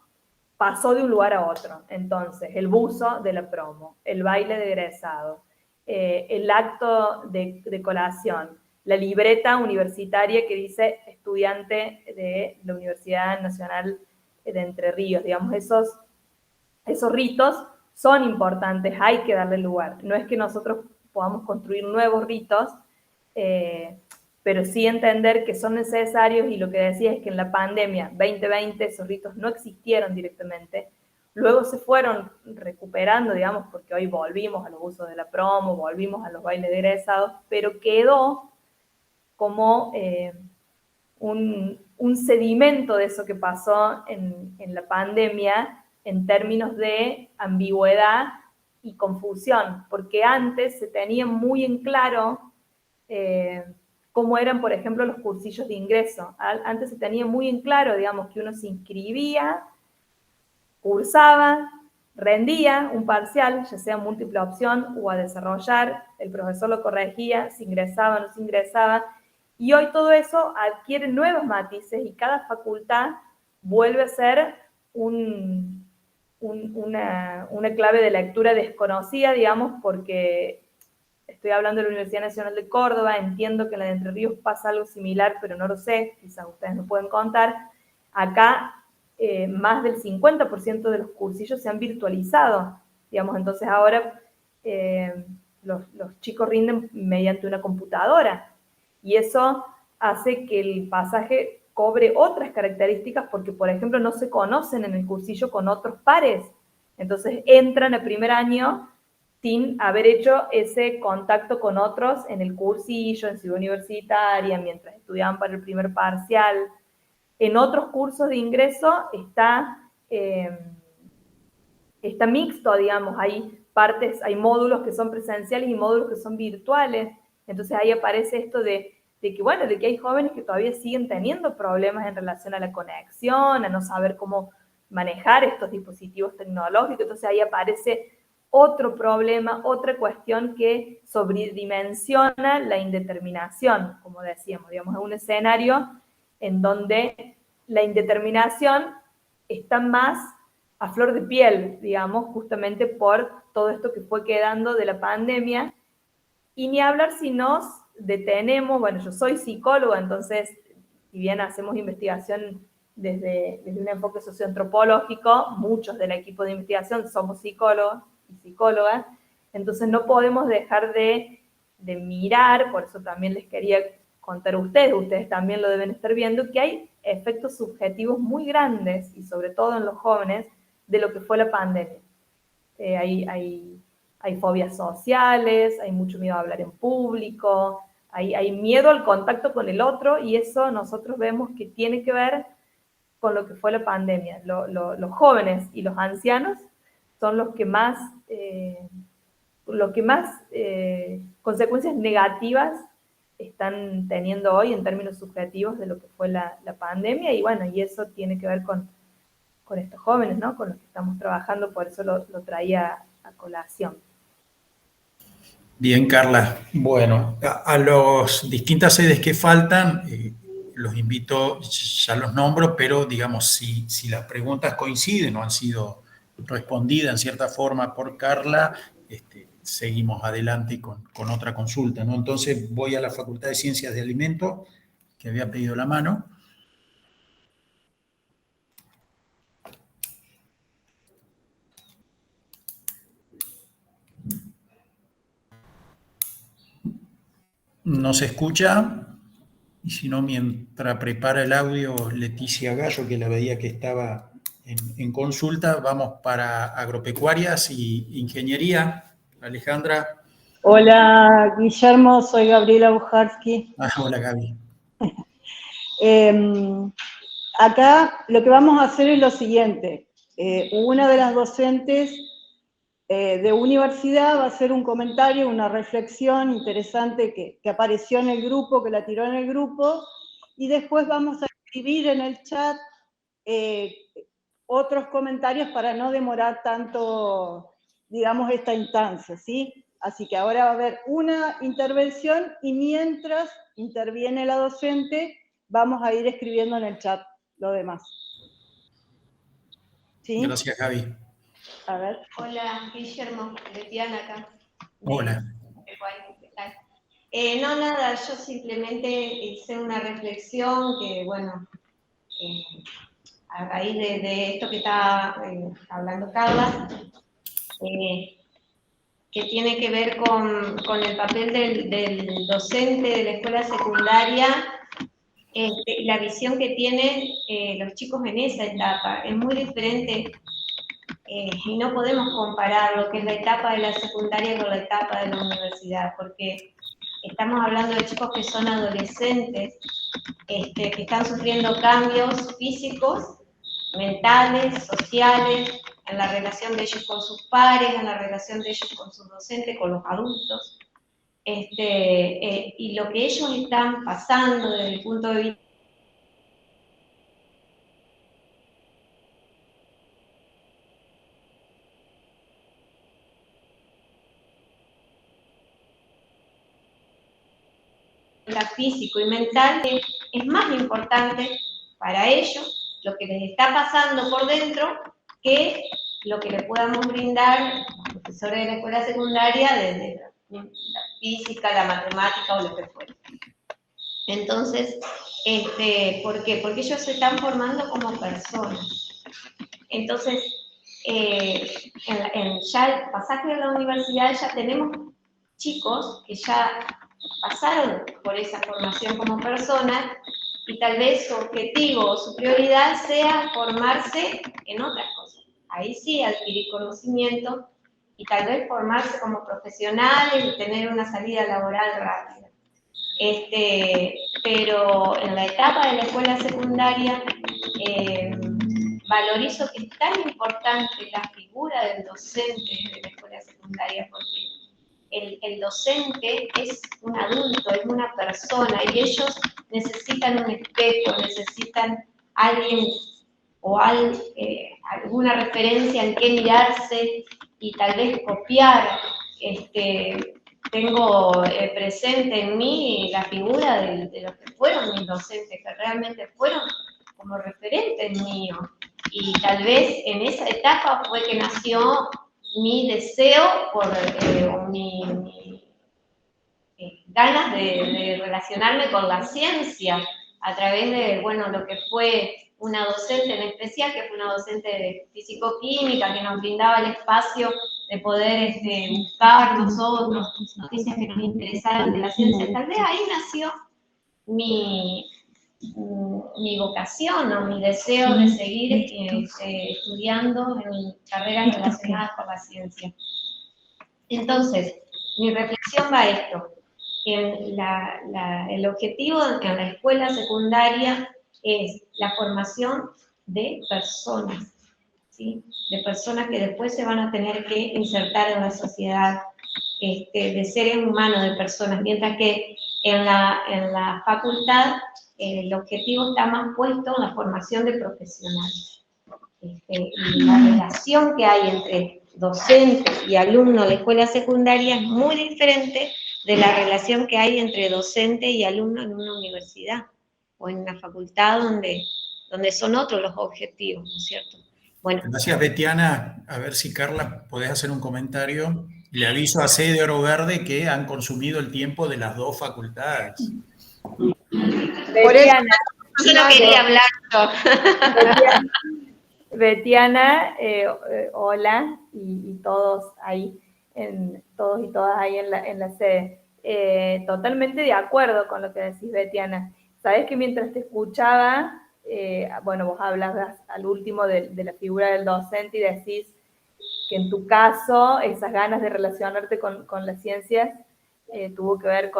pasó de un lugar a otro. Entonces, el buzo de la promo, el baile de egresado, el acto de colación, la libreta universitaria que dice estudiante de la Universidad Nacional de Entre Ríos, digamos, esos ritos son importantes, hay que darle lugar. No es que nosotros podamos construir nuevos ritos, pero sí entender que son necesarios, y lo que decía es que en la pandemia 2020 esos ritos no existieron directamente, luego se fueron recuperando, digamos, porque hoy volvimos a los usos de la promo, volvimos a los bailes de egresados, pero quedó como un sedimento de eso que pasó en la pandemia en términos de ambigüedad y confusión, porque antes se tenía muy en claro cómo eran, por ejemplo, los cursillos de ingreso. Antes se tenía muy en claro, digamos, que uno se inscribía, cursaba, rendía un parcial, ya sea múltiple opción o a desarrollar, el profesor lo corregía, si ingresaba o no se ingresaba, y hoy todo eso adquiere nuevos matices y cada facultad vuelve a ser una clave de lectura desconocida, digamos, porque estoy hablando de la Universidad Nacional de Córdoba, entiendo que en la de Entre Ríos pasa algo similar, pero no lo sé, quizás ustedes me pueden contar. Acá más del 50% de los cursillos se han virtualizado, digamos, entonces ahora los chicos rinden mediante una computadora, y eso hace que el pasaje cobre otras características porque, por ejemplo, no se conocen en el cursillo con otros pares, entonces entran a primer año sin haber hecho ese contacto con otros en el cursillo, en Ciudad Universitaria, mientras estudiaban para el primer parcial. En otros cursos de ingreso está mixto, digamos, hay módulos que son presenciales y módulos que son virtuales, entonces ahí aparece esto de que hay jóvenes que todavía siguen teniendo problemas en relación a la conexión, a no saber cómo manejar estos dispositivos tecnológicos, entonces ahí aparece otro problema, otra cuestión que sobredimensiona la indeterminación, como decíamos, digamos, es un escenario en donde la indeterminación está más a flor de piel, digamos, justamente por todo esto que fue quedando de la pandemia, y ni hablar si nos detenemos, bueno, yo soy psicóloga, entonces, si bien hacemos investigación desde un enfoque socioantropológico, muchos del equipo de investigación somos psicólogos y psicólogas, entonces no podemos dejar de mirar, por eso también les quería contar a ustedes también lo deben estar viendo, que hay efectos subjetivos muy grandes, y sobre todo en los jóvenes, de lo que fue la pandemia. Hay fobias sociales, hay mucho miedo a hablar en público, hay miedo al contacto con el otro, y eso nosotros vemos que tiene que ver con lo que fue la pandemia. Los jóvenes y los ancianos son los que más consecuencias negativas están teniendo hoy en términos subjetivos de lo que fue la pandemia, y bueno, y eso tiene que ver con estos jóvenes, ¿no? Con los que estamos trabajando, por eso lo traía a colación. Bien, Carla. Bueno, a las distintas sedes que faltan, los invito, ya los nombro, pero digamos, si las preguntas coinciden o han sido respondidas en cierta forma por Carla, seguimos adelante con otra consulta, ¿no? Entonces voy a la Facultad de Ciencias de Alimentos, que había pedido la mano. ¿No se escucha? Y si no, mientras prepara el audio Leticia Gallo, que la veía que estaba en consulta, vamos para agropecuarias y ingeniería. Alejandra. Hola, Guillermo, soy Gabriela Bujarski. Hola, Gaby. Acá lo que vamos a hacer es lo siguiente. Una de las docentes de universidad va a hacer un comentario, una reflexión interesante que apareció en el grupo, que la tiró en el grupo, y después vamos a escribir en el chat otros comentarios para no demorar tanto, digamos, esta instancia, ¿sí? Así que ahora va a haber una intervención, y mientras interviene la docente, vamos a ir escribiendo en el chat lo demás. ¿Sí? Gracias, Gaby. A ver. Hola, Guillermo, Letiana acá. Hola. No, nada, yo simplemente hice una reflexión que, bueno, a raíz de esto que está hablando Carla, que tiene que ver con el papel del docente de la escuela secundaria, la visión que tienen los chicos en esa etapa. Es muy diferente. Y no podemos comparar lo que es la etapa de la secundaria con la etapa de la universidad, porque estamos hablando de chicos que son adolescentes, que están sufriendo cambios físicos, mentales, sociales, en la relación de ellos con sus pares, en la relación de ellos con sus docentes, con los adultos. Y lo que ellos están pasando desde el punto de vista físico y mental, es más importante para ellos lo que les está pasando por dentro que lo que le podamos brindar los profesores de la escuela secundaria desde la física, la matemática o lo que fuera. Entonces, ¿por qué? Porque ellos se están formando como personas. Entonces, ya el pasaje de la universidad ya tenemos chicos que ya pasaron por esa formación como personas y tal vez su objetivo o su prioridad sea formarse en otras cosas. Ahí sí adquirir conocimiento y tal vez formarse como profesionales y tener una salida laboral rápida. Pero en la etapa de la escuela secundaria valorizo que es tan importante la figura del docente de la escuela secundaria porque el docente es un adulto, es una persona y ellos necesitan un espejo, necesitan alguien o alguna referencia en qué mirarse y tal vez copiar. Tengo presente en mí la figura de los que fueron mis docentes, que realmente fueron como referentes míos. Y tal vez en esa etapa fue que nació mi deseo o mi ganas de relacionarme con la ciencia a través de, lo que fue una docente en especial, que fue una docente de físico-química, que nos brindaba el espacio de poder buscar nosotros noticias que nos interesaran de la ciencia. Tal vez ahí nació mi vocación o mi deseo de seguir estudiando en carreras relacionadas con la ciencia. Entonces, mi reflexión va a esto. El objetivo en la escuela secundaria es la formación de personas, ¿sí? De personas que después se van a tener que insertar en la sociedad, de seres humanos, de personas, mientras que en la facultad el objetivo está más puesto en la formación de profesionales. Y la relación que hay entre docente y alumno de la escuela secundaria es muy diferente de la relación que hay entre docente y alumno en una universidad o en una facultad donde son otros los objetivos, ¿no es cierto? Bueno. Gracias, Betiana. A ver si, Carla, podés hacer un comentario. Le aviso a C de Oro Verde que han consumido el tiempo de las dos facultades. Betiana, yo no quería hablar yo. Betiana, hola, y todos ahí, todos y todas ahí en la sede. Totalmente de acuerdo con lo que decís, Betiana. Sabés que mientras te escuchaba, vos hablabas al último de la figura del docente y decís que en tu caso esas ganas de relacionarte con las ciencias tuvo que ver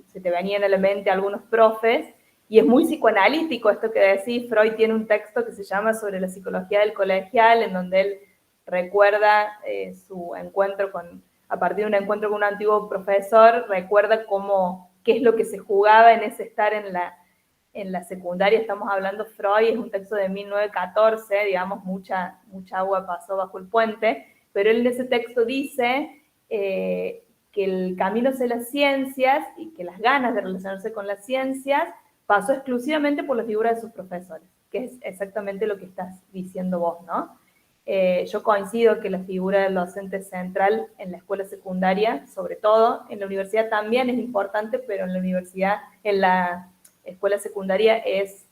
se te venían a la mente algunos profes, y es muy psicoanalítico esto que decís. Freud tiene un texto que se llama Sobre la psicología del colegial, en donde él recuerda su encuentro a partir de un encuentro con un antiguo profesor, recuerda qué es lo que se jugaba en ese estar en la secundaria. Estamos hablando, Freud es un texto de 1914, digamos, mucha agua pasó bajo el puente, pero él en ese texto dice que el camino hacia las ciencias y que las ganas de relacionarse con las ciencias pasó exclusivamente por la figura de sus profesores, que es exactamente lo que estás diciendo vos, ¿no? Yo coincido que la figura del docente es central en la escuela secundaria, sobre todo. En la universidad también es importante, pero en la escuela secundaria es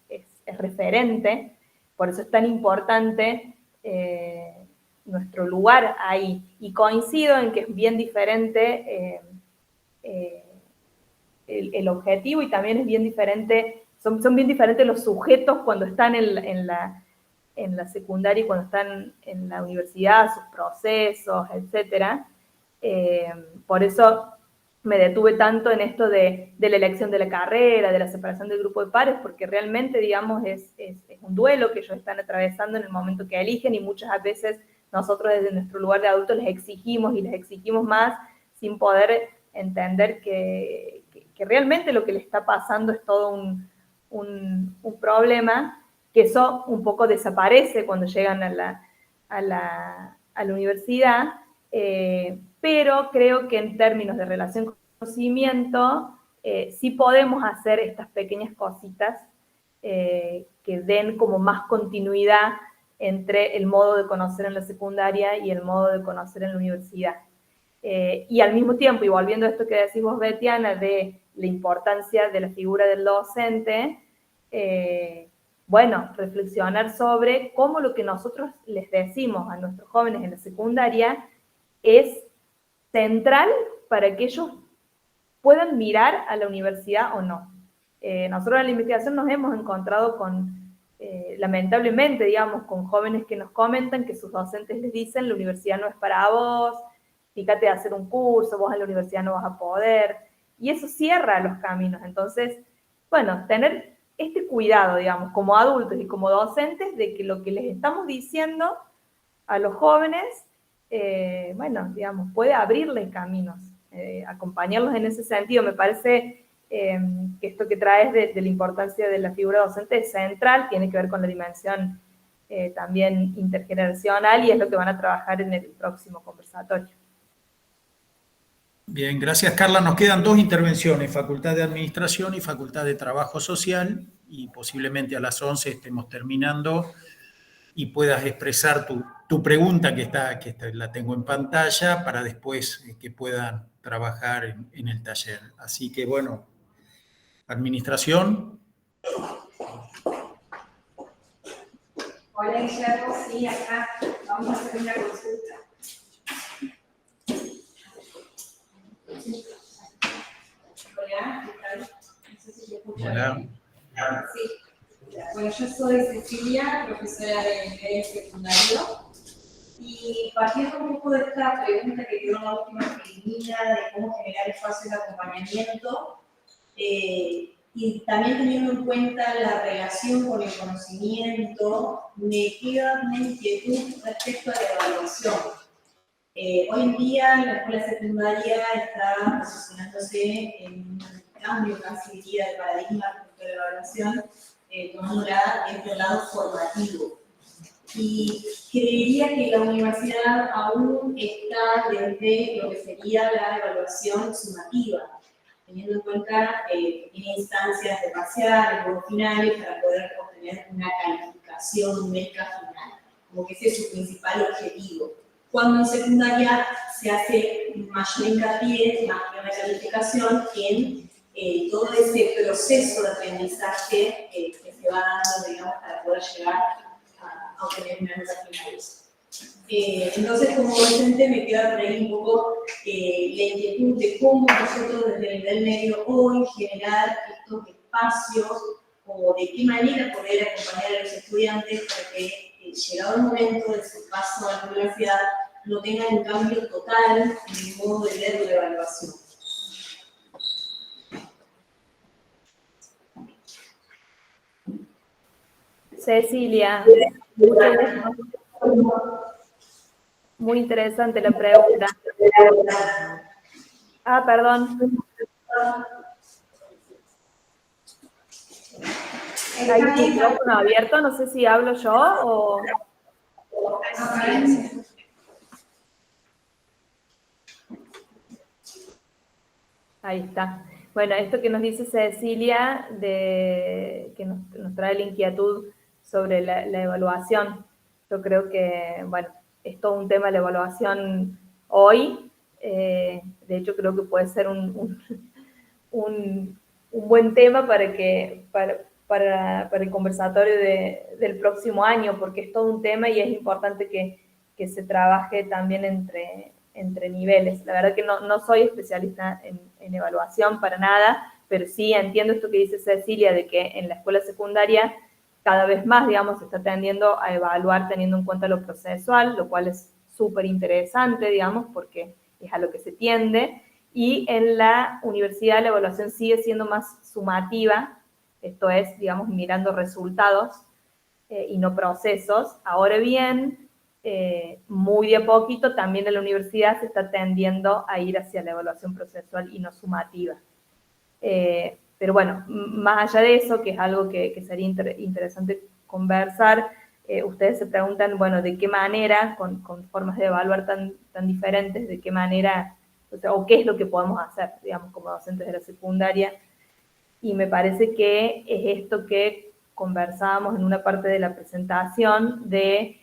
referente. Por eso es tan importante nuestro lugar ahí. Y coincido en que es bien diferente el objetivo, y también es bien diferente, son bien diferentes los sujetos cuando están en la secundaria y cuando están en la universidad, sus procesos, etc. Por eso me detuve tanto en esto de la elección de la carrera, de la separación del grupo de pares, porque realmente, digamos, es un duelo que ellos están atravesando en el momento que eligen, y muchas veces nosotros desde nuestro lugar de adultos les exigimos más, sin poder entender que realmente lo que les está pasando es todo un problema, que eso un poco desaparece cuando llegan a la universidad, pero creo que en términos de relación con conocimiento sí podemos hacer estas pequeñas cositas que den como más continuidad entre el modo de conocer en la secundaria y el modo de conocer en la universidad. Y al mismo tiempo, y volviendo a esto que decís vos, Betiana, de la importancia de la figura del docente, bueno, reflexionar sobre cómo lo que nosotros les decimos a nuestros jóvenes en la secundaria es central para que ellos puedan mirar a la universidad o no. Nosotros en la investigación nos hemos encontrado con, lamentablemente, digamos, con jóvenes que nos comentan que sus docentes les dicen la universidad no es para vos, fíjate de hacer un curso, vos en la universidad no vas a poder, y eso cierra los caminos. Entonces, bueno, tener este cuidado, digamos, como adultos y como docentes, de que lo que les estamos diciendo a los jóvenes, bueno, digamos, puede abrirles caminos, acompañarlos en ese sentido. Me parece que esto que traes de la importancia de la figura docente es central, tiene que ver con la dimensión también intergeneracional, y es lo que van a trabajar en el próximo conversatorio. Bien, gracias Carla. Nos quedan 2 intervenciones, Facultad de Administración y Facultad de Trabajo Social, y posiblemente a las 11 estemos terminando y puedas expresar tu pregunta, que la tengo en pantalla, para después que puedan trabajar en el taller. Así que bueno, Administración. Hola Guillermo, sí, acá vamos a hacer una consulta. Hola, ¿qué tal? No sé si me escuchan. Hola. Sí. Bueno, yo soy Cecilia, profesora de nivel secundario, y partiendo un poco de esta pregunta que quedó en la última preliminar de cómo generar espacios de acompañamiento, y también teniendo en cuenta la relación con el conocimiento, me queda una inquietud respecto a la evaluación. Hoy en día la escuela secundaria está posicionándose en un cambio casi diría de paradigma respecto a la evaluación, tomándola desde el lado formativo. Y creería que la universidad aún está desde lo que sería la evaluación sumativa, teniendo en cuenta que tiene instancias de parciales o finales para poder obtener una calificación numérica final, como que ese es su principal objetivo. Cuando en secundaria se hace mayor hincapié, más que una calificación, en todo ese proceso de aprendizaje que se va dando, digamos, para poder llegar a obtener una nota final. Entonces, como docente, me queda por ahí un poco la inquietud de cómo nosotros desde el nivel medio hoy generar estos espacios o de qué manera poder acompañar a los estudiantes para que, llegado el momento de su paso a la universidad, no tengan un cambio total en el modo de ver la evaluación. Cecilia, muy interesante la pregunta. Ah, perdón. ¿Hay un micrófono abierto? No sé si hablo yo o... Ahí está. Bueno, esto que nos dice Cecilia, que nos trae la inquietud sobre la evaluación. Yo creo que, bueno, es todo un tema la evaluación hoy. De hecho, creo que puede ser un buen tema para el conversatorio del próximo año, porque es todo un tema y es importante que se trabaje también entre niveles. La verdad que no soy especialista en evaluación para nada, pero sí entiendo esto que dice Cecilia, de que en la escuela secundaria cada vez más, digamos, se está tendiendo a evaluar teniendo en cuenta lo procesual, lo cual es súper interesante, digamos, porque es a lo que se tiende. Y en la universidad la evaluación sigue siendo más sumativa, esto es, digamos, mirando resultados y no procesos. Ahora bien, muy de a poquito también en la universidad se está tendiendo a ir hacia la evaluación procesual y no sumativa. Pero bueno, más allá de eso, que es algo que sería interesante conversar, ustedes se preguntan, bueno, ¿de qué manera, con formas de evaluar tan diferentes, de qué manera o sea, o qué es lo que podemos hacer, digamos, como docentes de la secundaria. Y me parece que es esto que conversábamos en una parte de la presentación de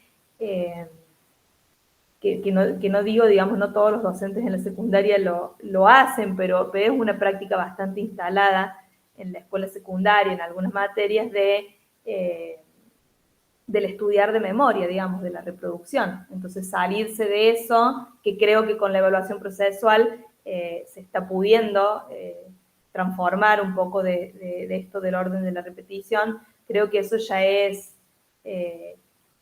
que no digo, digamos, no todos los docentes en la secundaria lo hacen, pero es una práctica bastante instalada en la escuela secundaria, en algunas materias del estudiar de memoria, digamos, de la reproducción. Entonces, salirse de eso, que creo que con la evaluación procesual se está pudiendo transformar un poco de esto del orden de la repetición, creo que eso ya es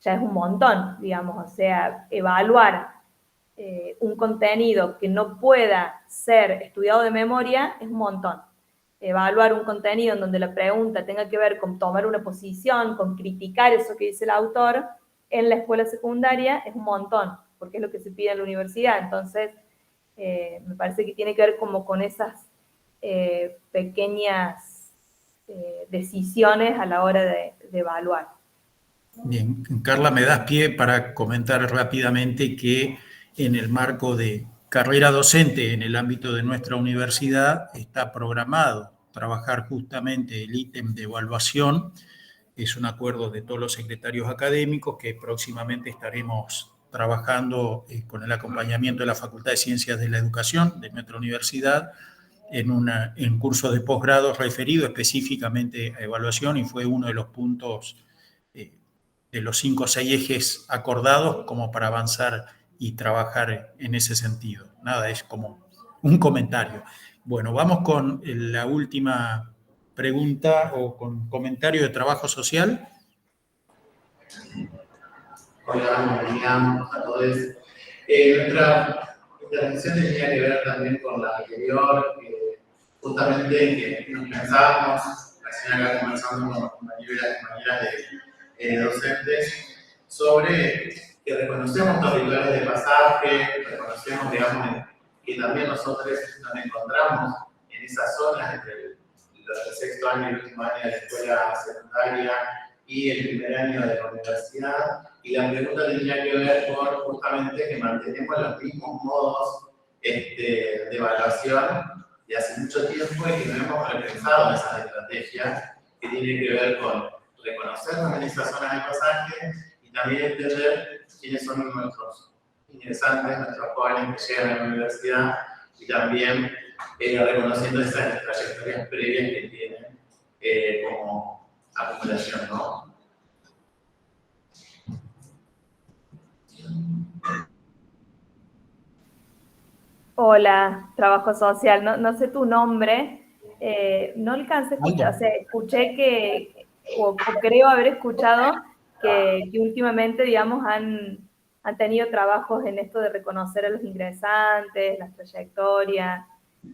un montón, digamos, o sea, evaluar un contenido que no pueda ser estudiado de memoria es un montón. Evaluar un contenido en donde la pregunta tenga que ver con tomar una posición, con criticar eso que dice el autor, en la escuela secundaria es un montón, porque es lo que se pide en la universidad. Entonces, me parece que tiene que ver como con esas pequeñas decisiones a la hora de evaluar. Bien, Carla, me das pie para comentar rápidamente que en el marco de carrera docente en el ámbito de nuestra universidad está programado trabajar justamente el ítem de evaluación. Es un acuerdo de todos los secretarios académicos que próximamente estaremos trabajando con el acompañamiento de la Facultad de Ciencias de la Educación de nuestra universidad en cursos de posgrado referido específicamente a evaluación, y fue uno de los puntos de los 5 o 6 ejes acordados como para avanzar y trabajar en ese sentido. Nada, es como un comentario. Bueno, vamos con la última pregunta o con comentario de trabajo social. Hola, buen día a todos. Nuestra intervención tenía que ver también con la anterior, justamente que nos pensábamos, recién acá conversando con los compañeros y las compañeras de docentes, sobre que reconocemos los rituales de pasaje, reconocemos, digamos, que también nosotros nos encontramos en esas zonas entre el sexto año y el último año de la escuela secundaria y el primer año de la universidad, y la pregunta tenía que ver con justamente que mantenemos los mismos modos de evaluación de hace mucho tiempo y que no hemos repensado esas estrategias que tienen que ver con reconocernos en esas zonas de pasaje y también entender quiénes son nuestros ingresantes, nuestros jóvenes que llegan a la universidad, y también reconociendo esas trayectorias previas que tienen como acumulación, ¿no? Hola, trabajo social, no sé tu nombre, no alcancé a escuchar, o sea, escuché que, o creo haber escuchado que últimamente, digamos, han tenido trabajos en esto de reconocer a los ingresantes, las trayectorias,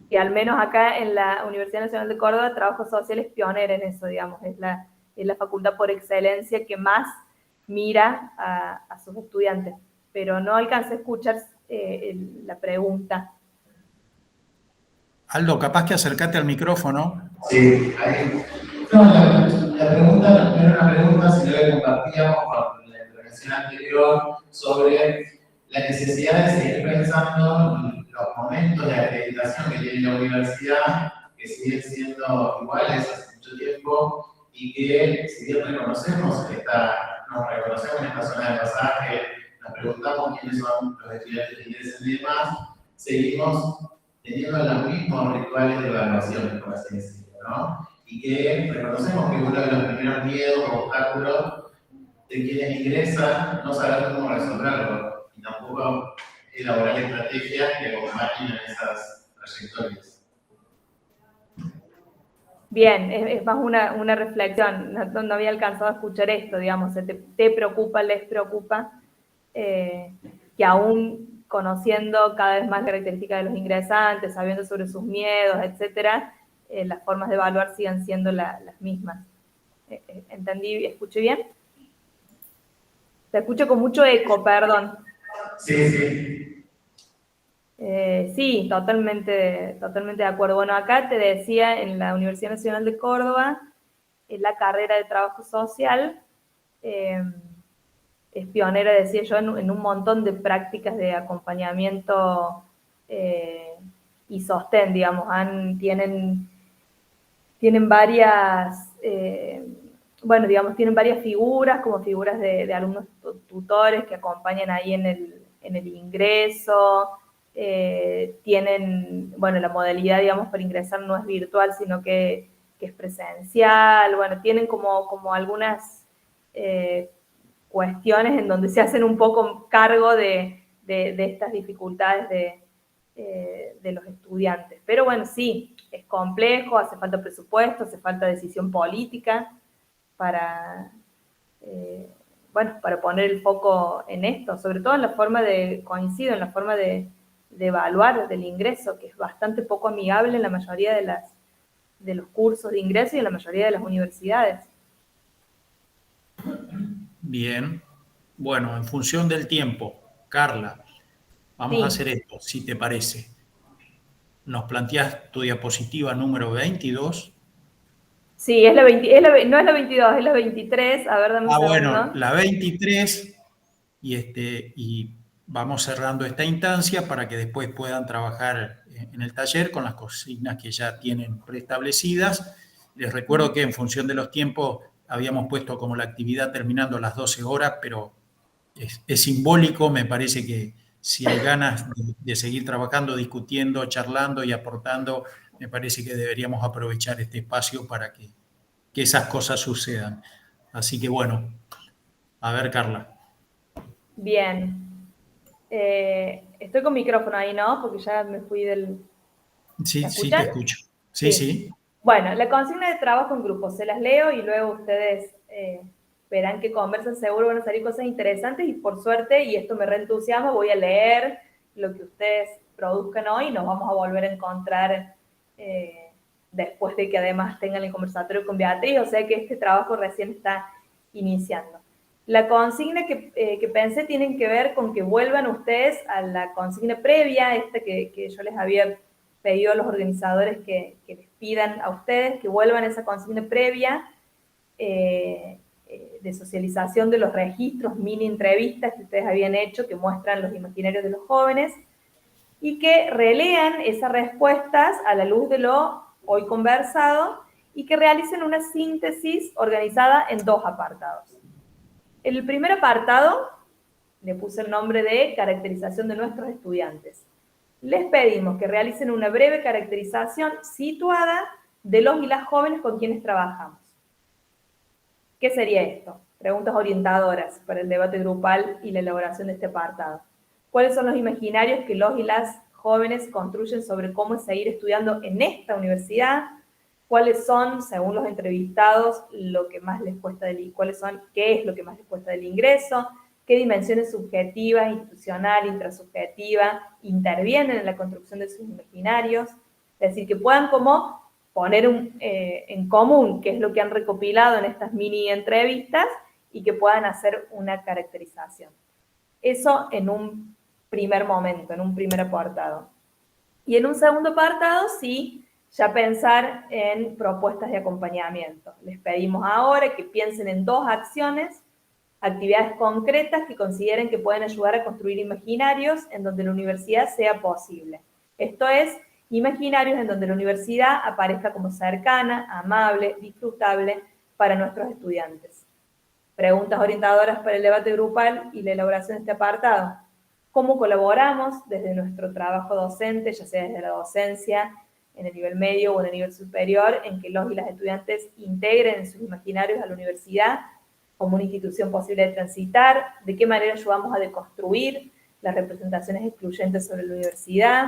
que al menos acá en la Universidad Nacional de Córdoba, trabajo social es pionera en eso, digamos, es la facultad por excelencia que más mira a sus estudiantes, pero no alcancé a escuchar la pregunta. Aldo, capaz que acercate al micrófono. Sí, ahí. No, la pregunta no era una pregunta, sino que compartíamos con la intervención anterior sobre la necesidad de seguir pensando en los momentos de acreditación que tiene la universidad, que siguen siendo iguales hace mucho tiempo, y que si bien nos reconocemos en esta zona de pasaje, nos preguntamos quiénes son los estudiantes que ingresan y demás, seguimos teniendo los mismos rituales de evaluación, por así decirlo, ¿no? Y que reconocemos que uno de los primeros miedos o obstáculos de quienes ingresan no saber cómo resolverlo, y tampoco elaborar estrategias que acompañen a esas trayectorias. Bien, es más una reflexión, no había alcanzado a escuchar esto, digamos, te preocupa, les preocupa, que aún conociendo cada vez más características de los ingresantes, sabiendo sobre sus miedos, etcétera, las formas de evaluar sigan siendo las mismas. ¿Entendí? ¿Escuché bien? Te escucho con mucho eco, perdón. Sí. Sí, totalmente de acuerdo. Bueno, acá te decía, en la Universidad Nacional de Córdoba, en la carrera de trabajo social, es pionera, decía yo, en un montón de prácticas de acompañamiento y sostén, digamos, tienen varias, bueno, digamos, tienen varias figuras, como figuras de alumnos tutores que acompañan ahí en el ingreso, tienen, bueno, la modalidad, digamos, para ingresar no es virtual, sino que es presencial, bueno, tienen como algunas cuestiones en donde se hacen un poco cargo de estas dificultades de los estudiantes. Pero bueno, sí, es complejo, hace falta presupuesto, hace falta decisión política para, bueno, para poner el foco en esto, sobre todo en la forma coincido en la forma de evaluar del ingreso, que es bastante poco amigable en la mayoría de los cursos de ingreso y en la mayoría de las universidades. Bien. Bueno, en función del tiempo, Carla, vamos Sí. a hacer esto, si te parece. Nos planteas tu diapositiva número 22. Sí, no es la 22, es la 23. A ver, dame un segundo. Bueno, la 23 y vamos cerrando esta instancia para que después puedan trabajar en el taller con las consignas que ya tienen preestablecidas. Les recuerdo que en función de los tiempos habíamos puesto como la actividad terminando a las 12 horas, pero es simbólico, me parece que si hay ganas de seguir trabajando, discutiendo, charlando y aportando, me parece que deberíamos aprovechar este espacio para que esas cosas sucedan. Así que bueno, a ver, Carla. Bien. Estoy con micrófono ahí, ¿no? Porque ya me fui del... Sí, ¿Me sí, te escuchan? escucho. Sí, sí. Bueno, la consigna de trabajo en grupo, se las leo y luego ustedes verán que conversan, seguro van a salir cosas interesantes y por suerte, y esto me reentusiasma, voy a leer lo que ustedes produzcan hoy y nos vamos a volver a encontrar después de que además tengan el conversatorio con Beatriz, o sea que este trabajo recién está iniciando. La consigna que pensé tienen que ver con que vuelvan ustedes a la consigna previa, esta que yo les había pedido a los organizadores que les pidan a ustedes que vuelvan a esa consigna previa de socialización de los registros, mini entrevistas que ustedes habían hecho, que muestran los imaginarios de los jóvenes, y que relean esas respuestas a la luz de lo hoy conversado y que realicen una síntesis organizada en 2 apartados. En el primer apartado le puse el nombre de caracterización de nuestros estudiantes. Les pedimos que realicen una breve caracterización situada de los y las jóvenes con quienes trabajamos. ¿Qué sería esto? Preguntas orientadoras para el debate grupal y la elaboración de este apartado. ¿Cuáles son los imaginarios que los y las jóvenes construyen sobre cómo es seguir estudiando en esta universidad? ¿Cuáles son, según los entrevistados, lo que más les cuesta qué es lo que más les cuesta del ingreso? ¿Qué dimensiones subjetivas, institucional, intrasubjetiva intervienen en la construcción de sus imaginarios? Es decir, que puedan como poner en común qué es lo que han recopilado en estas mini entrevistas y que puedan hacer una caracterización. Eso en un primer momento, en un primer apartado. Y en un segundo apartado, sí, ya pensar en propuestas de acompañamiento. Les pedimos ahora que piensen en 2 acciones, actividades concretas que consideren que pueden ayudar a construir imaginarios en donde la universidad sea posible. Esto es, imaginarios en donde la universidad aparezca como cercana, amable, disfrutable para nuestros estudiantes. Preguntas orientadoras para el debate grupal y la elaboración de este apartado. ¿Cómo colaboramos desde nuestro trabajo docente, ya sea desde la docencia, en el nivel medio o en el nivel superior, en que los y las estudiantes integren sus imaginarios a la universidad como una institución posible de transitar? ¿De qué manera ayudamos a deconstruir las representaciones excluyentes sobre la universidad?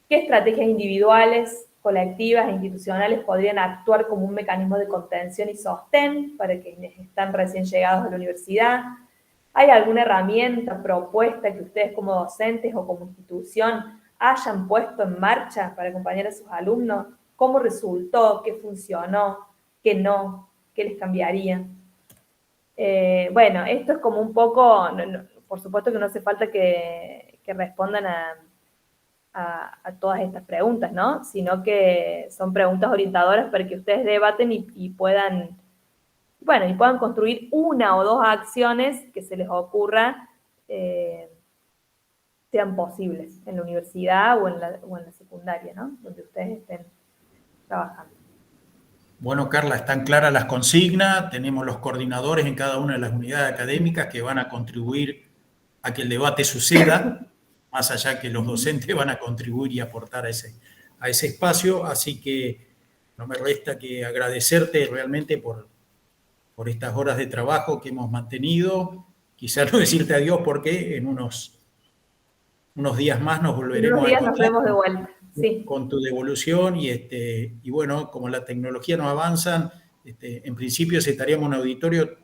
¿Qué estrategias individuales, colectivas e institucionales podrían actuar como un mecanismo de contención y sostén para quienes están recién llegados a la universidad? ¿Hay alguna herramienta, propuesta que ustedes como docentes o como institución hayan puesto en marcha para acompañar a sus alumnos? ¿Cómo resultó? ¿Qué funcionó? ¿Qué no? ¿Qué les cambiaría? Bueno, esto es como un poco, por supuesto que no hace falta que respondan a todas estas preguntas, ¿no? Sino que son preguntas orientadoras para que ustedes debaten y puedan construir 1 o 2 acciones que se les ocurra sean posibles en la universidad o en la secundaria, ¿no? Donde ustedes estén trabajando. Bueno, Carla, están claras las consignas, tenemos los coordinadores en cada una de las unidades académicas que van a contribuir a que el debate suceda, más allá que los docentes van a contribuir y aportar a ese espacio, así que no me resta que agradecerte realmente por estas horas de trabajo que hemos mantenido, quizás no decirte adiós porque en unos días más nos volveremos a encontrar. Nos vemos de vuelta, sí. Con tu devolución y bueno, como la tecnología nos avanza, en principio si estaríamos en un auditorio,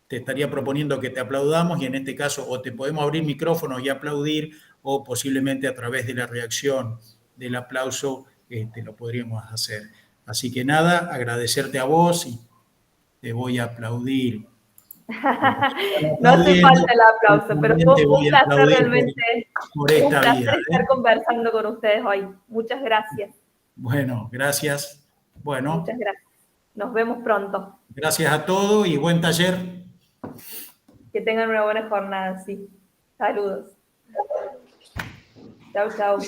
te estaría proponiendo que te aplaudamos y en este caso o te podemos abrir micrófonos y aplaudir o posiblemente a través de la reacción del aplauso lo podríamos hacer. Así que nada, agradecerte a vos y te voy a aplaudir. No hace falta el aplauso, pero fue un placer realmente, por esta un placer vida, estar conversando con ustedes hoy. Muchas gracias. Bueno, gracias. Bueno. Muchas gracias. Nos vemos pronto. Gracias a todos y buen taller. Que tengan una buena jornada, sí. Saludos. Chau, chau.